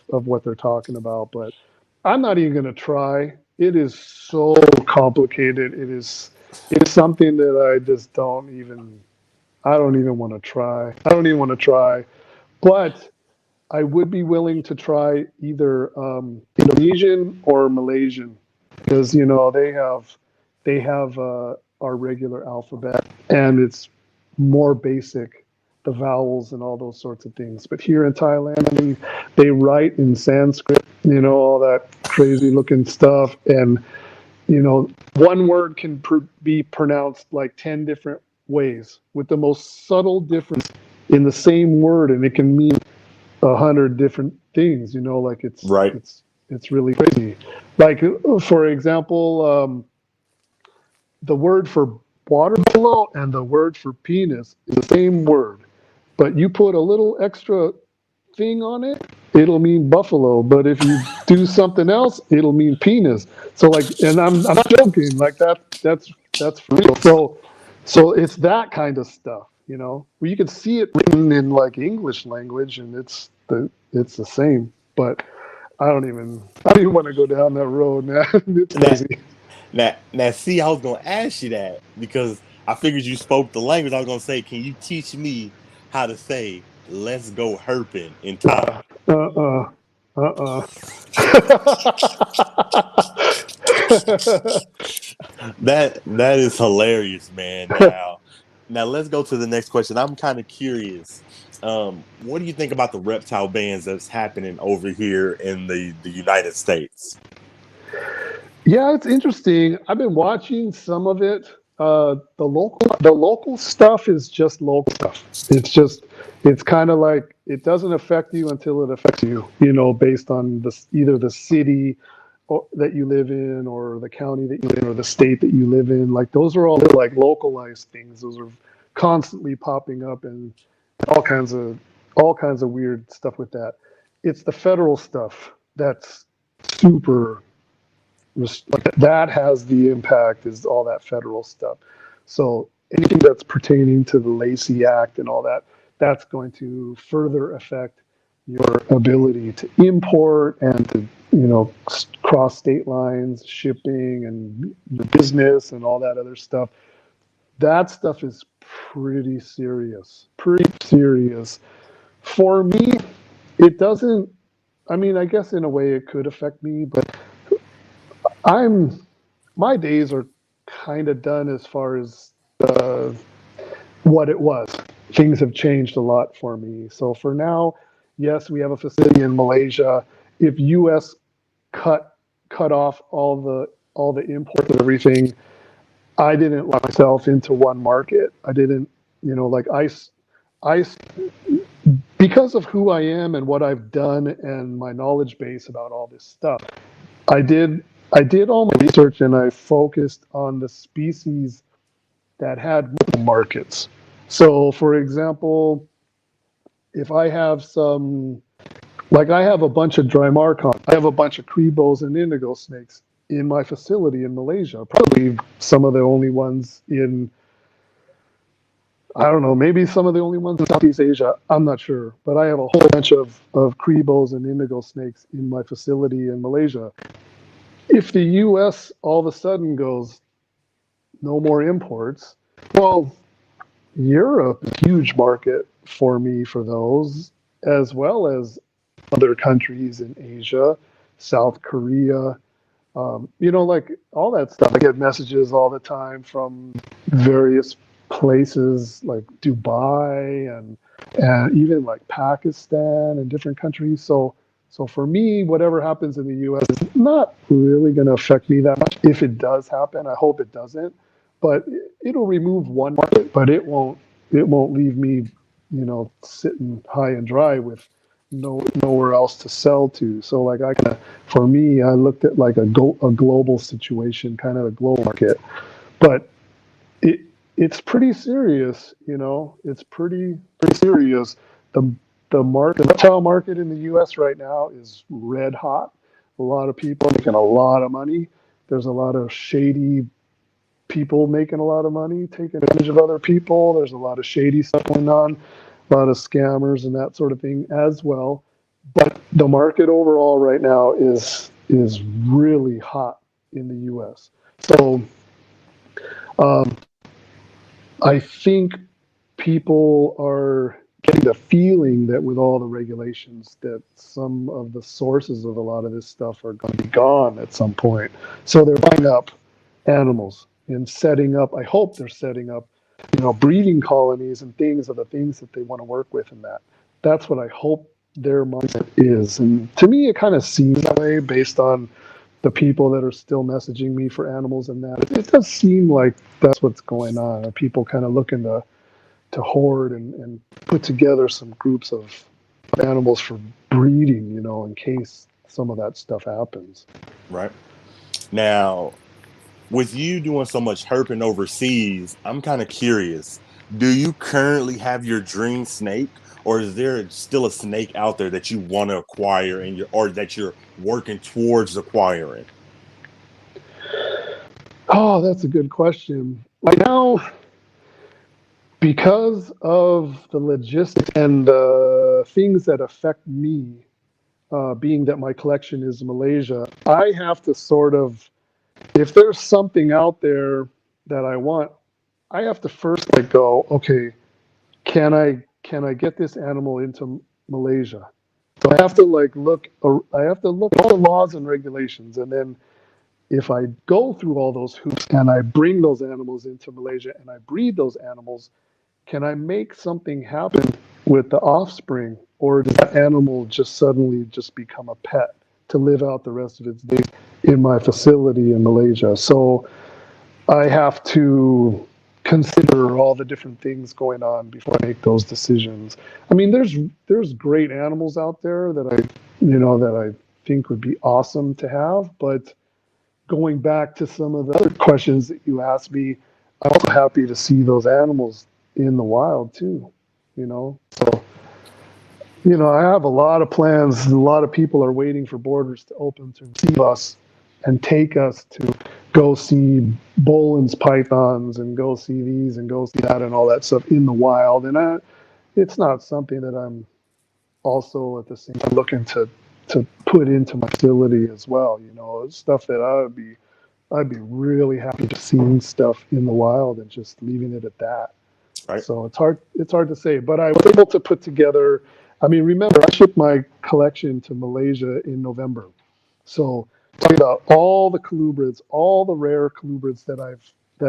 of what they're talking about. But I'm not even going to try. It is so complicated. It's something that I just I don't even want to try. I don't even want to try. But I would be willing to try either Indonesian or Malaysian because they have our regular alphabet and it's more basic, the vowels and all those sorts of things. But here in Thailand, they write in Sanskrit, all that crazy looking stuff, and one word can be pronounced like 10 different ways with the most subtle difference in the same word, and it can mean 100 different things. Like Right. it's really crazy. Like for example, the word for water buffalo and the word for penis is the same word, but you put a little extra thing on it, it'll mean buffalo. But if you do something else, it'll mean penis. So like, and I'm not joking. Like that's for real. So it's that kind of stuff. Well, you can see it written in like English language, and it's the same. But I don't even want to go down that road, man. It's Now, crazy. now, see, I was gonna ask you that because I figured you spoke the language. I was gonna say, can you teach me how to say "Let's go herping" in Thai? Uh uh. That is hilarious, man. Now let's go to the next question. I'm kind of curious. What do you think about the reptile bans that's happening over here in the United States? Yeah, it's interesting. I've been watching some of it. The local stuff is just local stuff. It's kind of like it doesn't affect you until it affects you. Based on either the city that you live in, or the county that you live in, or the state that you live in. Like those are all like localized things. Those are constantly popping up, and all kinds of all kinds of weird stuff with that. It's the federal stuff that's super like that has the impact, is all that federal stuff. So anything that's pertaining to the Lacey Act and all that, that's going to further affect your ability to import and to cross state lines, shipping and your business and all that other stuff. That stuff is pretty serious. Pretty serious. For me, it doesn't. I mean, I guess in a way it could affect me, but I'm my days are kind of done as far as uh, what it was. Things have changed a lot for me. So for now, yes, we have a facility in Malaysia. If U.S. cut cut off all the imports and everything, I didn't lock myself into one market. I didn't, like I because of who I am and what I've done and my knowledge base about all this stuff. I did I did all my research and I focused on the species that had multiple markets. So, for example, if I have I have a bunch of Drymarchon, I have a bunch of Crebos and indigo snakes in my facility in Malaysia. Probably some of the only ones in, I don't know, maybe some of the only ones in Southeast Asia. I'm not sure. But I have a whole bunch of Crebos and indigo snakes in my facility in Malaysia. If the US all of a sudden goes, no more imports, well, Europe is a huge market for me for those, as well as other countries in Asia, South Korea, like all that stuff. I get messages all the time from various places like Dubai and even like Pakistan and different countries. So for me, whatever happens in the U.S. is not really going to affect me that much. If it does happen, I hope it doesn't. But it'll remove one market, but it won't leave me, sitting high and dry with nowhere else to sell to. So like for me, I looked at like a global situation, kind of a global market, but it it's pretty serious. It's pretty serious. The the reptile market in the U.S. right now is red hot. A lot of people making a lot of money. There's a lot of shady people making a lot of money, taking advantage of other people. There's a lot of shady stuff going on, a lot of scammers and that sort of thing as well. But the market overall right now is really hot in the U.S. So um, I think people are getting the feeling that with all the regulations that some of the sources of a lot of this stuff are going to be gone at some point. So they're buying up animals and setting up, I hope they're setting up, breeding colonies and things are the things that they want to work with in that. That's what I hope their mindset is. And to me, it kind of seems that way based on the people that are still messaging me for animals and that. It does seem like that's what's going on. Are people kind of looking to hoard and put together some groups of animals for breeding, in case some of that stuff happens. Right. Now, with you doing so much herping overseas, I'm kind of curious. Do you currently have your dream snake, or is there still a snake out there that you want to acquire or that you're working towards acquiring? Oh, that's a good question. Right now, because of the logistics and the things that affect me, being that my collection is Malaysia, I have to sort of, if there's something out there that I want, I have to first go, okay, can I get this animal into Malaysia? So I have to look at all the laws and regulations, and then if I go through all those hoops and I bring those animals into Malaysia and I breed those animals, can I make something happen with the offspring, or does that animal just suddenly just become a pet to live out the rest of its days in my facility in Malaysia? So I have to consider all the different things going on before I make those decisions. I mean, there's great animals out there that I think would be awesome to have, but going back to some of the other questions that you asked me, I'm also happy to see those animals in the wild too, So, I have a lot of plans. A lot of people are waiting for borders to open to receive us and take us to go see Boland's pythons and go see these and go see that and all that stuff in the wild. And it's not something that I'm also at the same time looking to put into my facility as well. It's stuff that I'd be really happy to seeing stuff in the wild and just leaving it at that. Right. So it's hard to say, but I was able to put together. I mean, remember, I shipped my collection to Malaysia in November. So talking about all the colubrids, all the rare colubrids that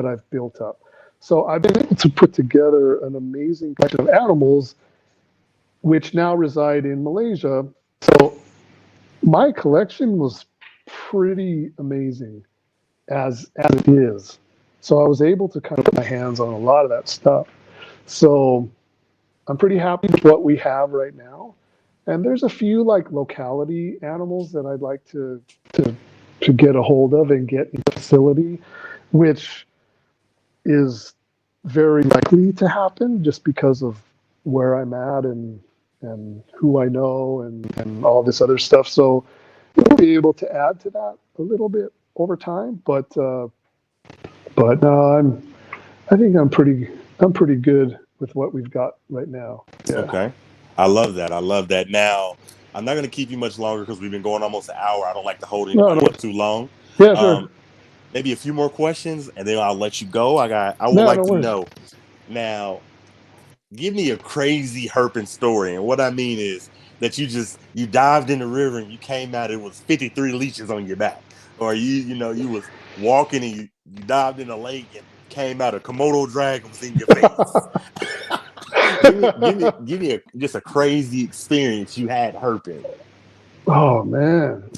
I've built up. So I've been able to put together an amazing collection of animals, which now reside in Malaysia. So my collection was pretty amazing as it is. So I was able to kind of put my hands on a lot of that stuff. So I'm pretty happy with what we have right now. And there's a few locality animals that I'd like to get a hold of and get in the facility, which is very likely to happen just because of where I'm at and who I know and all this other stuff. So we'll be able to add to that a little bit over time, but no, I think I'm pretty good with what we've got right now. Yeah. Okay. I love that. I love that. Now, I'm not going to keep you much longer because we've been going almost an hour. I don't like to hold anybody No. up too long. Yeah, sure. Maybe a few more questions and then I'll let you go. I would No, like no to worries. know now, give me a crazy herping story. And what I mean is that you dived in the river and you came out, it was 53 leeches on your back. Or you was walking and you dived in a lake and came out, a Komodo dragon was in your face. give me just a crazy experience you had herping. Oh man,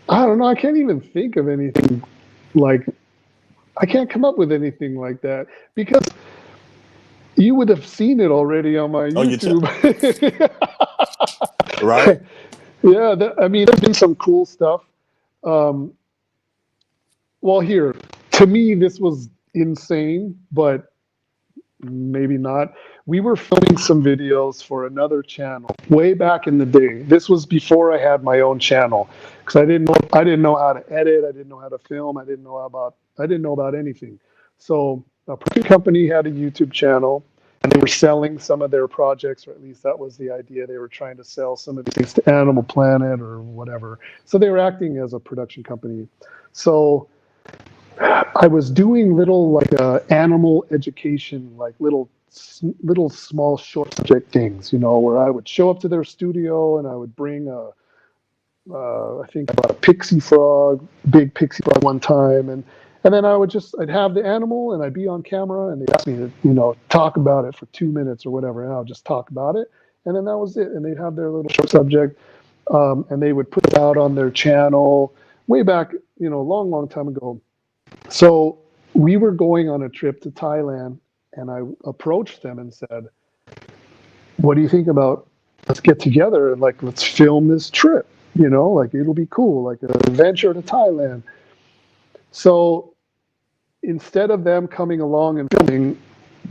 I don't know. I can't even think of anything like. I can't come up with anything like that because you would have seen it already on my On your YouTube. right? Yeah, I mean, there's been some cool stuff. Um, well, here, to me, this was insane, but maybe not. We were filming some videos for another channel way back in the day. This was before I had my own channel because I didn't know how to edit. I didn't know how to film. I didn't know about I didn't know about anything. So a production company had a YouTube channel, and they were selling some of their projects, or at least that was the idea. They were trying to sell some of these things to Animal Planet or whatever. So they were acting as a production company. So I was doing little like animal education, like little small short subject things, where I would show up to their studio and I would bring I think I brought a pixie frog, big pixie frog one time, and then I'd have the animal and I'd be on camera and they'd ask me to, talk about it for 2 minutes or whatever, and I'll just talk about it, and then that was it. And they'd have their little short subject, and they would put it out on their channel way back, long, long time ago. So we were going on a trip to Thailand, and I approached them and said, "What do you think about let's get together and like let's film this trip? Like it'll be cool, like an adventure to Thailand." So instead of them coming along and filming,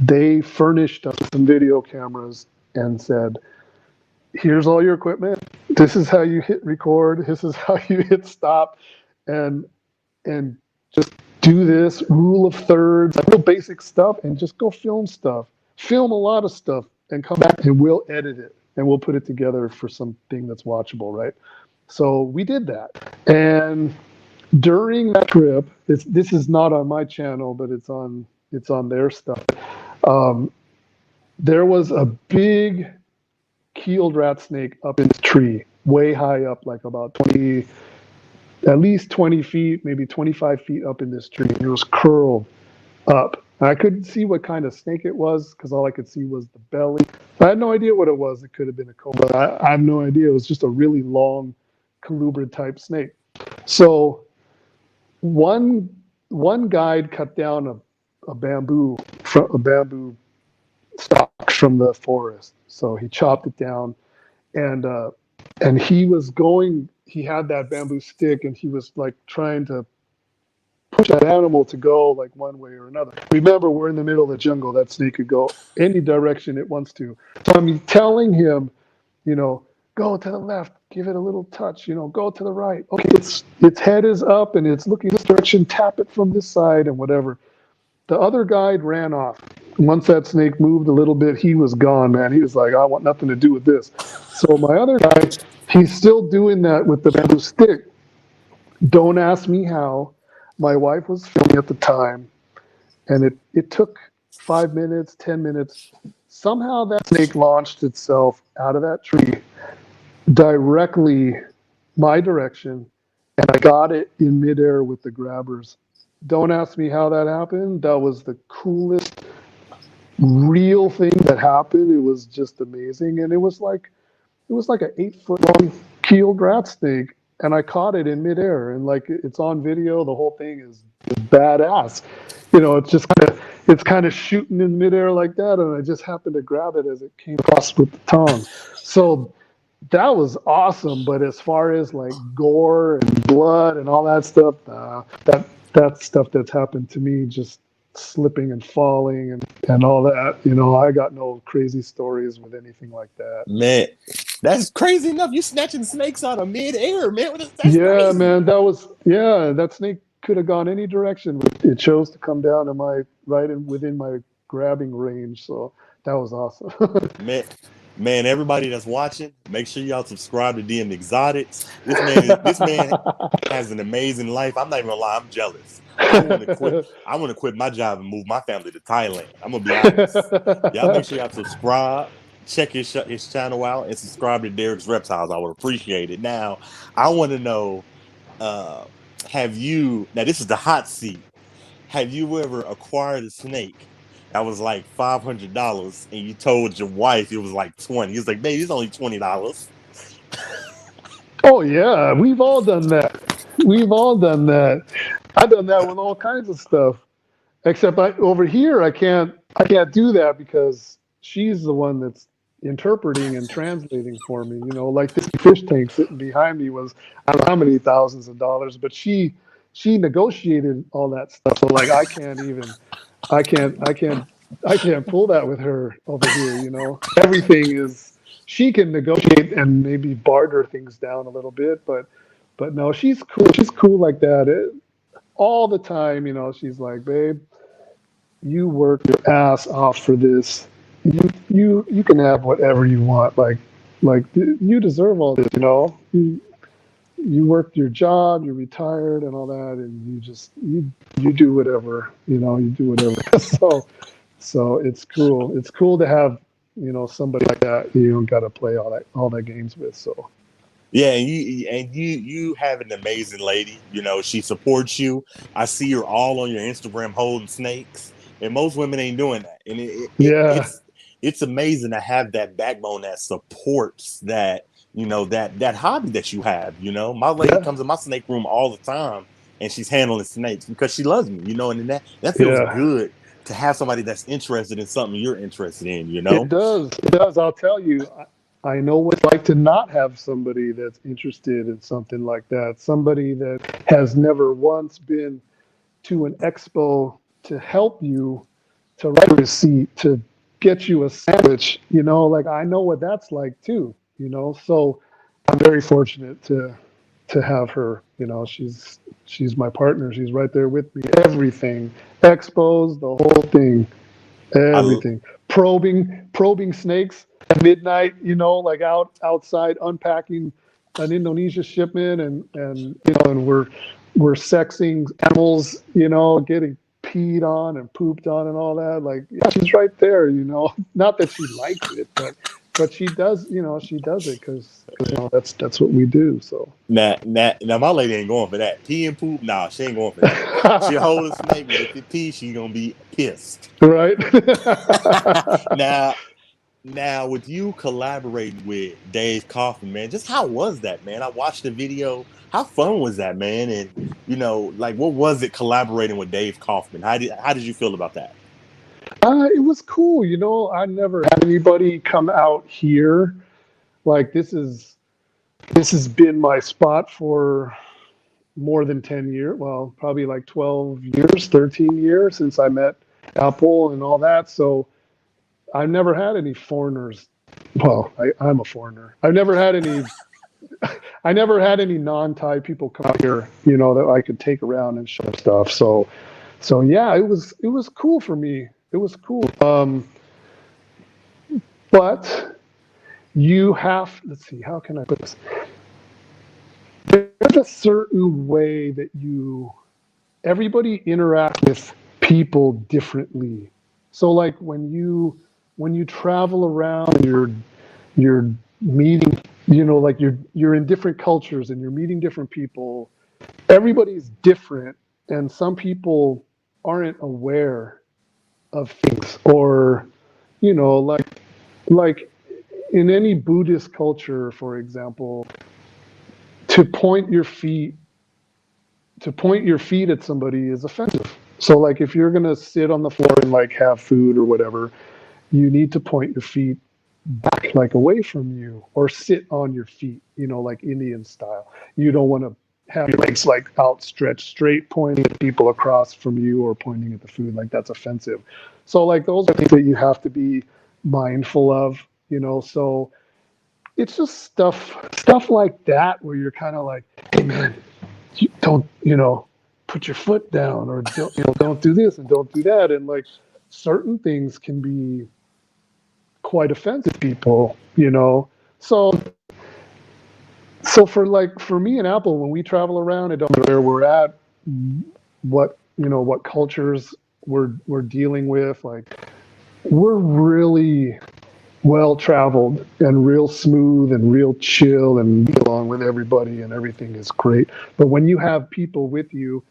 they furnished us with some video cameras and said, "Here's all your equipment. This is how you hit record. This is how you hit stop, and just do this rule of thirds, like real basic stuff, and just go film stuff. Film a lot of stuff and come back and we'll edit it and we'll put it together for something that's watchable, right?" So we did that. And during that trip, this is not on my channel, but it's on their stuff. There was a big keeled rat snake up in the tree, way high up, like about 20, at least 20 feet, maybe 25 feet up in this tree. It was curled up. I couldn't see what kind of snake it was because all I could see was the belly. I had no idea what it was. It could have been a cobra. I have no idea. It was just a really long colubrid type snake. So one guide cut down a bamboo stalk from the forest. So he chopped it down, and he was going. He had that bamboo stick, and he was like trying to push that animal to go like one way or another. Remember, we're in the middle of the jungle. That snake could go any direction it wants to. So I'm telling him, go to the left, give it a little touch, go to the right. Okay, its head is up and it's looking this direction, tap it from this side and whatever. The other guide ran off. Once that snake moved a little bit, he was gone, man. He was like, "I want nothing to do with this." So my other guy, he's still doing that with the bamboo stick. Don't ask me how. My wife was filming at the time, and it took 5 minutes, 10 minutes. Somehow that snake launched itself out of that tree directly my direction, and I got it in midair with the grabbers. Don't ask me how that happened. That was the coolest real thing that happened. It was just amazing, and it was like an 8-foot long keeled rat snake, and I caught it in midair, and like it's on video. The whole thing is badass. It's just kind of shooting in midair like that, and I just happened to grab it as it came across with the tongs. So that was awesome. But as far as like gore and blood and all that stuff, that's stuff that's happened to me, just slipping and falling and all that. I got no crazy stories with anything like that. Man, that's crazy enough. You snatching snakes out of midair, man. That's yeah, crazy. Man, that snake could have gone any direction. It chose to come down to within my grabbing range. So that was awesome. Man, everybody that's watching, make sure y'all subscribe to DMexotics. This man has an amazing life. I'm not even gonna lie, I'm jealous. I want to quit my job and move my family to Thailand. I'm gonna be honest. Y'all make sure y'all subscribe, check his channel out, and subscribe to Derek's Reptiles. I would appreciate it. Now, I want to know, now this is the hot seat. Have you ever acquired a snake that was like $500 and you told your wife it was like 20? He's like, "Baby, it's only $20. Oh yeah, we've all done that. I've done that with all kinds of stuff. Except over here, I can't do that because she's the one that's interpreting and translating for me. Like this fish tank sitting behind me was, I don't know how many thousands of dollars, but she negotiated all that stuff. So like I can't pull that with her over here. Everything is, she can negotiate and maybe barter things down a little bit, but no, she's cool. She's cool like that. all the time, she's like, babe, you worked your ass off for this. You can have whatever you want. Like you deserve all this, you worked your job, you're retired and all that, and you do whatever, you do whatever. So it's cool. It's cool to have, somebody like that you don't gotta play all that games with. So Yeah, and you have an amazing lady. She supports you. I see her all on your Instagram holding snakes, and most women ain't doing that. And yeah, it's amazing to have that backbone that supports that hobby that you have. My lady yeah, comes in my snake room all the time, and she's handling snakes because she loves me. And that feels yeah. good to have somebody that's interested in something you're interested in. It does. It does. I'll tell you, I know what it's like to not have somebody that's interested in something like that. Somebody that has never once been to an expo to help you, to write a receipt, to get you a sandwich. Like I know what that's like too. So I'm very fortunate to have her. She's my partner. She's right there with me. Everything, expos, the whole thing. I Everything. Probing snakes at midnight, like outside unpacking an Indonesia shipment and we're sexing animals, getting peed on and pooped on and all that. Like, yeah, she's right there, Not that she likes it, but she does, she does it because that's what we do. So Now, my lady ain't going for that. Pee and poop, nah, she ain't going for that. She hold a snake, but if it pee, she gonna be pissed. right. now, now, with you collaborating with Dave Kaufman, man, just how was that, man? I watched the video. How fun was that, man? And like, what was it collaborating with Dave Kaufman? How did you feel about that? It was cool. I never had anybody come out here. Like this has been my spot for more than 10 years. Well, probably like 12 years, 13 years since I met Apple and all that. So I've never had any foreigners. Well, I'm a foreigner. I never had any non-Thai people come out here, that I could take around and show stuff. So yeah, it was cool for me. It was cool. But let's see, how can I put this? There's a certain way that everybody interacts with people differently. So like when you travel around and you're meeting, like you're in different cultures and you're meeting different people, everybody's different, and some people aren't aware of things, or like in any Buddhist culture, for example, to point your feet to point your feet at somebody is offensive. So like if you're gonna sit on the floor and like have food or whatever, you need to point your feet back, like away from you, or sit on your feet, like Indian style. You don't want to have your legs like outstretched straight, pointing at people across from you or pointing at the food. Like that's offensive. So like those are things that you have to be mindful of, so it's just stuff like that where you're kind of like, hey man, you don't, put your foot down, or don't do this and don't do that. And like certain things can be quite offensive to people, So for me and Apple, when we travel around, it don't matter where we're at, what cultures we're dealing with, like we're really well traveled and real smooth and real chill and get along with everybody and everything is great. But when you have people with you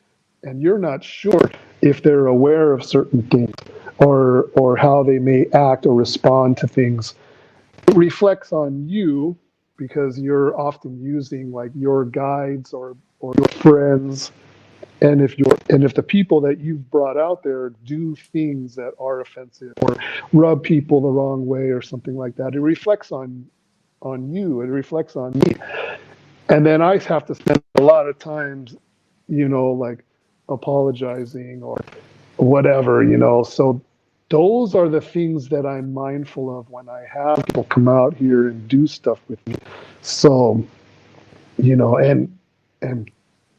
and you're not sure if they're aware of certain things, or how they may act or respond to things, it reflects on you, because you're often using like your guides or your friends. And if the people that you've brought out there do things that are offensive or rub people the wrong way or something like that, it reflects on you. It reflects on me. And then I have to spend a lot of times, like apologizing or whatever, So those are the things that I'm mindful of when I have people come out here and do stuff with me. So, and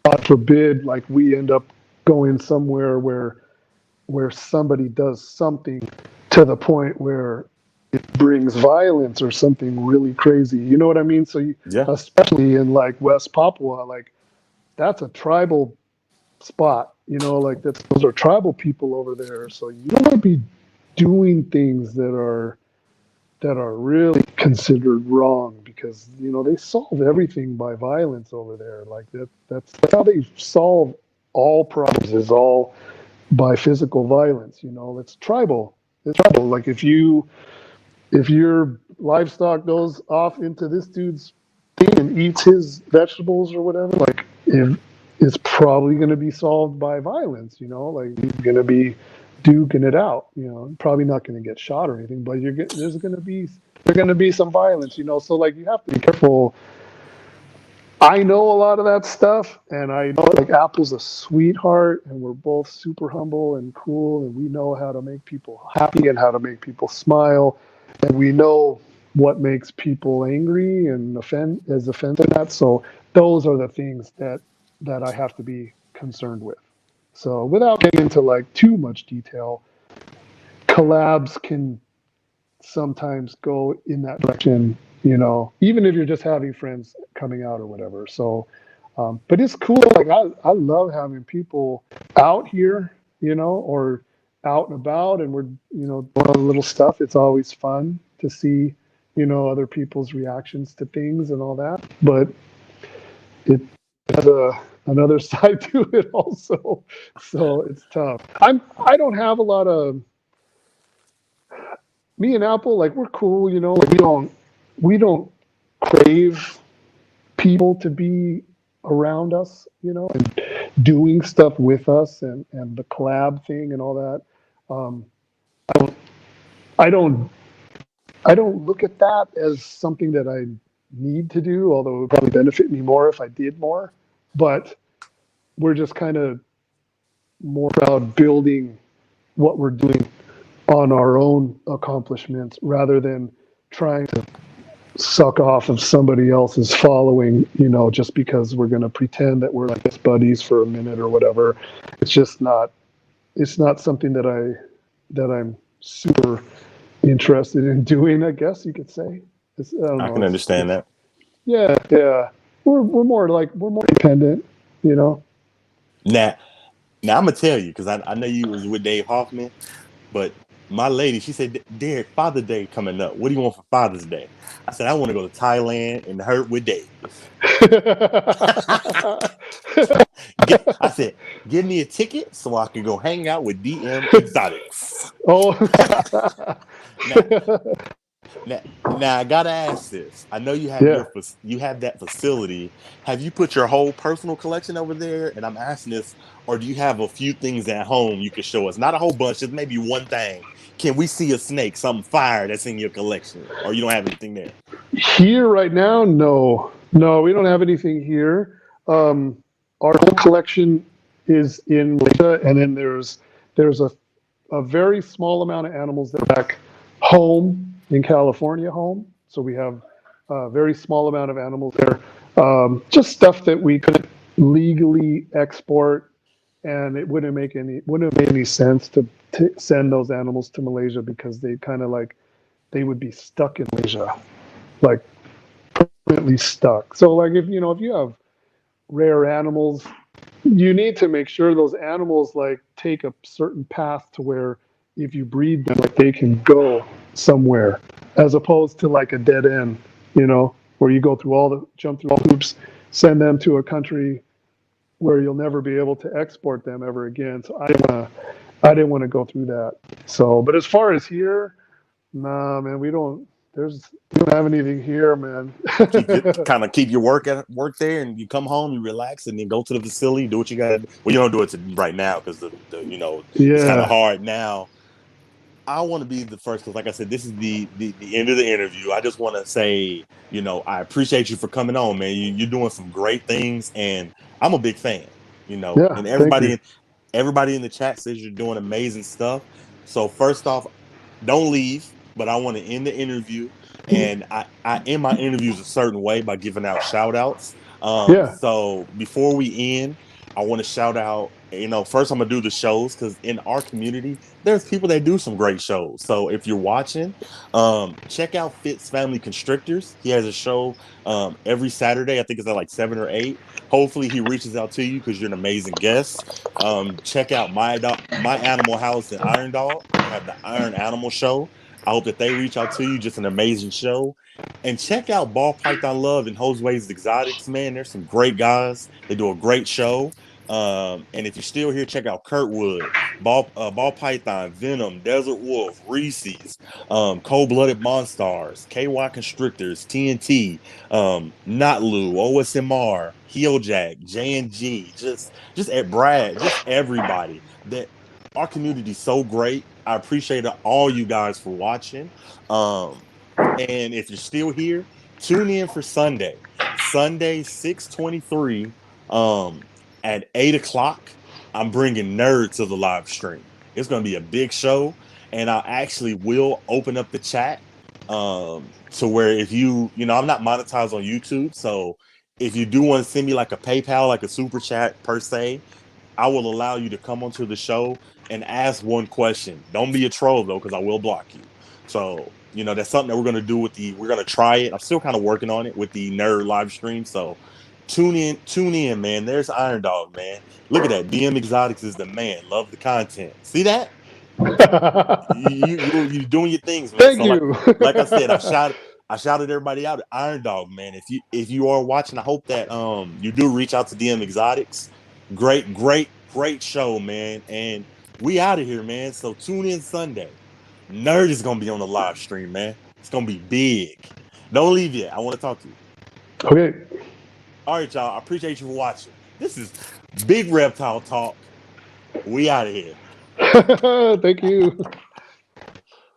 God forbid, like we end up going somewhere where somebody does something to the point where it brings violence or something really crazy. You know what I mean? So Yeah. especially in like West Papua, like that's a tribal spot, like those are tribal people over there. So you don't want to be doing things that are really considered wrong because they solve everything by violence over there. Like that's how they solve all problems, is all by physical violence. It's tribal. It's tribal. Like if your livestock goes off into this dude's thing and eats his vegetables or whatever, like if it's probably going to be solved by violence. Like he's going to be duking it out. Probably not going to get shot or anything, but there's going to be some violence. So like you have to be careful. I know a lot of that stuff, and I know like Apple's a sweetheart, and we're both super humble and cool, and we know how to make people happy and how to make people smile, and we know what makes people angry and offended at. So those are the things that I have to be concerned with. So without getting into like too much detail, collabs can sometimes go in that direction, even if you're just having friends coming out or whatever. So, but it's cool. Like I love having people out here, or out and about, and we're, doing all the little stuff. It's always fun to see, other people's reactions to things and all that. But it has another side to it also. So it's tough. I don't have a lot of, me and Apple, like we're cool, like we don't crave people to be around us, and doing stuff with us and the collab thing and all that. Um, I don't I don't I don't look at that as something that I need to do, although it would probably benefit me more if I did more. But we're just kind of more about building what we're doing on our own accomplishments rather than trying to suck off of somebody else's following, just because we're going to pretend that we're like best buddies for a minute or whatever. It's just not, it's not something that I'm super interested in doing, I guess you could say. I don't I know. can understand that. Yeah, yeah. We're more independent, you know. Now, I'm gonna tell you because I know you was with Dave Hoffman, but my lady, she said, Derek, Father's Day coming up. What do you want for Father's Day? I said, I want to go to Thailand and hurt with Dave. I said, give me a ticket so I can go hang out with DMexotics. Oh. now, now I gotta ask this. I know you have Yeah. you have that facility. Have you put your whole personal collection over there? And I'm asking this, or do you have a few things at home you could show us? Not a whole bunch, just maybe one thing. Can we see a snake, something fire that's in your collection, or you don't have anything there? Here right now, no, we don't have anything here. Our whole collection is in Malaysia, and then there's a very small amount of animals that are back home in California home. So we have a very small amount of animals there. Just stuff that we couldn't legally export, and it wouldn't have made any sense to send those animals to Malaysia because they kind of like they would be stuck in Malaysia, like permanently stuck. So like if you have rare animals, you need to make sure those animals like take a certain path to where if you breed them, like they can go somewhere, as opposed to like a dead end, where you go through jump through all the hoops, send them to a country where you'll never be able to export them ever again. So I didn't want to go through that. So, but as far as here, nah, man, we don't have anything here, man. Keep your work there, and you come home, you relax, and then go to the facility, do what you got to. Well, you don't do it right now because it's kind of Yeah. hard now. I want to be the first because, like I said, this is the end of the interview. I just want to say, I appreciate you for coming on, man. You're doing some great things, and I'm a big fan. Yeah. And Thank you. everybody in the chat says you're doing amazing stuff. So first off, don't leave, but I want to end the interview, and I end my interviews a certain way by giving out shout outs. Yeah. So before we end, I want to shout out, first I'm gonna do the shows because in our community, there's people that do some great shows. So if you're watching, check out Fitz Family Constrictors. He has a show every Saturday. I think it's at like 7 or 8. Hopefully he reaches out to you because you're an amazing guest. Check out My Animal House in Iron Dog. They have the Iron Animal Show. I hope that they reach out to you. Just an amazing show. And check out Ball Python Love and Jose's Exotics, man. There's some great guys. They do a great show. And if you're still here, check out Kurtwood, Ball Python, Venom, Desert Wolf, Reese's, Cold Blooded Monstars, KY Constrictors, TNT, Not Lou, OSMR, Heel Jack, J&G, just at Brad, just everybody. That our community's so great. I appreciate all you guys for watching. And if you're still here, tune in for Sunday 6/23. At 8 o'clock, I'm bringing Nerd to the live stream. It's going to be a big show, and I actually will open up the chat to where if I'm not monetized on YouTube, so if you do want to send me like a PayPal, like a super chat per se, I will allow you to come onto the show and ask one question. Don't be a troll though, because I will block you. So that's something that we're going to do we're going to try it. I'm still kind of working on it with the Nerd live stream, so. Tune in, man. There's Iron Dog, man. Look at that. DMexotics is the man. Love the content. See that? you doing your things, man. Thank so you. like I said, I shouted everybody out. Iron Dog, man. If you are watching, I hope that you do reach out to DMexotics. Great show, man. And we out of here, man. So tune in Sunday. Nerd is gonna be on the live stream, man. It's gonna be big. Don't leave yet. I want to talk to you. Okay. All right, y'all. I appreciate you for watching. This is Big Reptile Talk. We out of here. Thank you.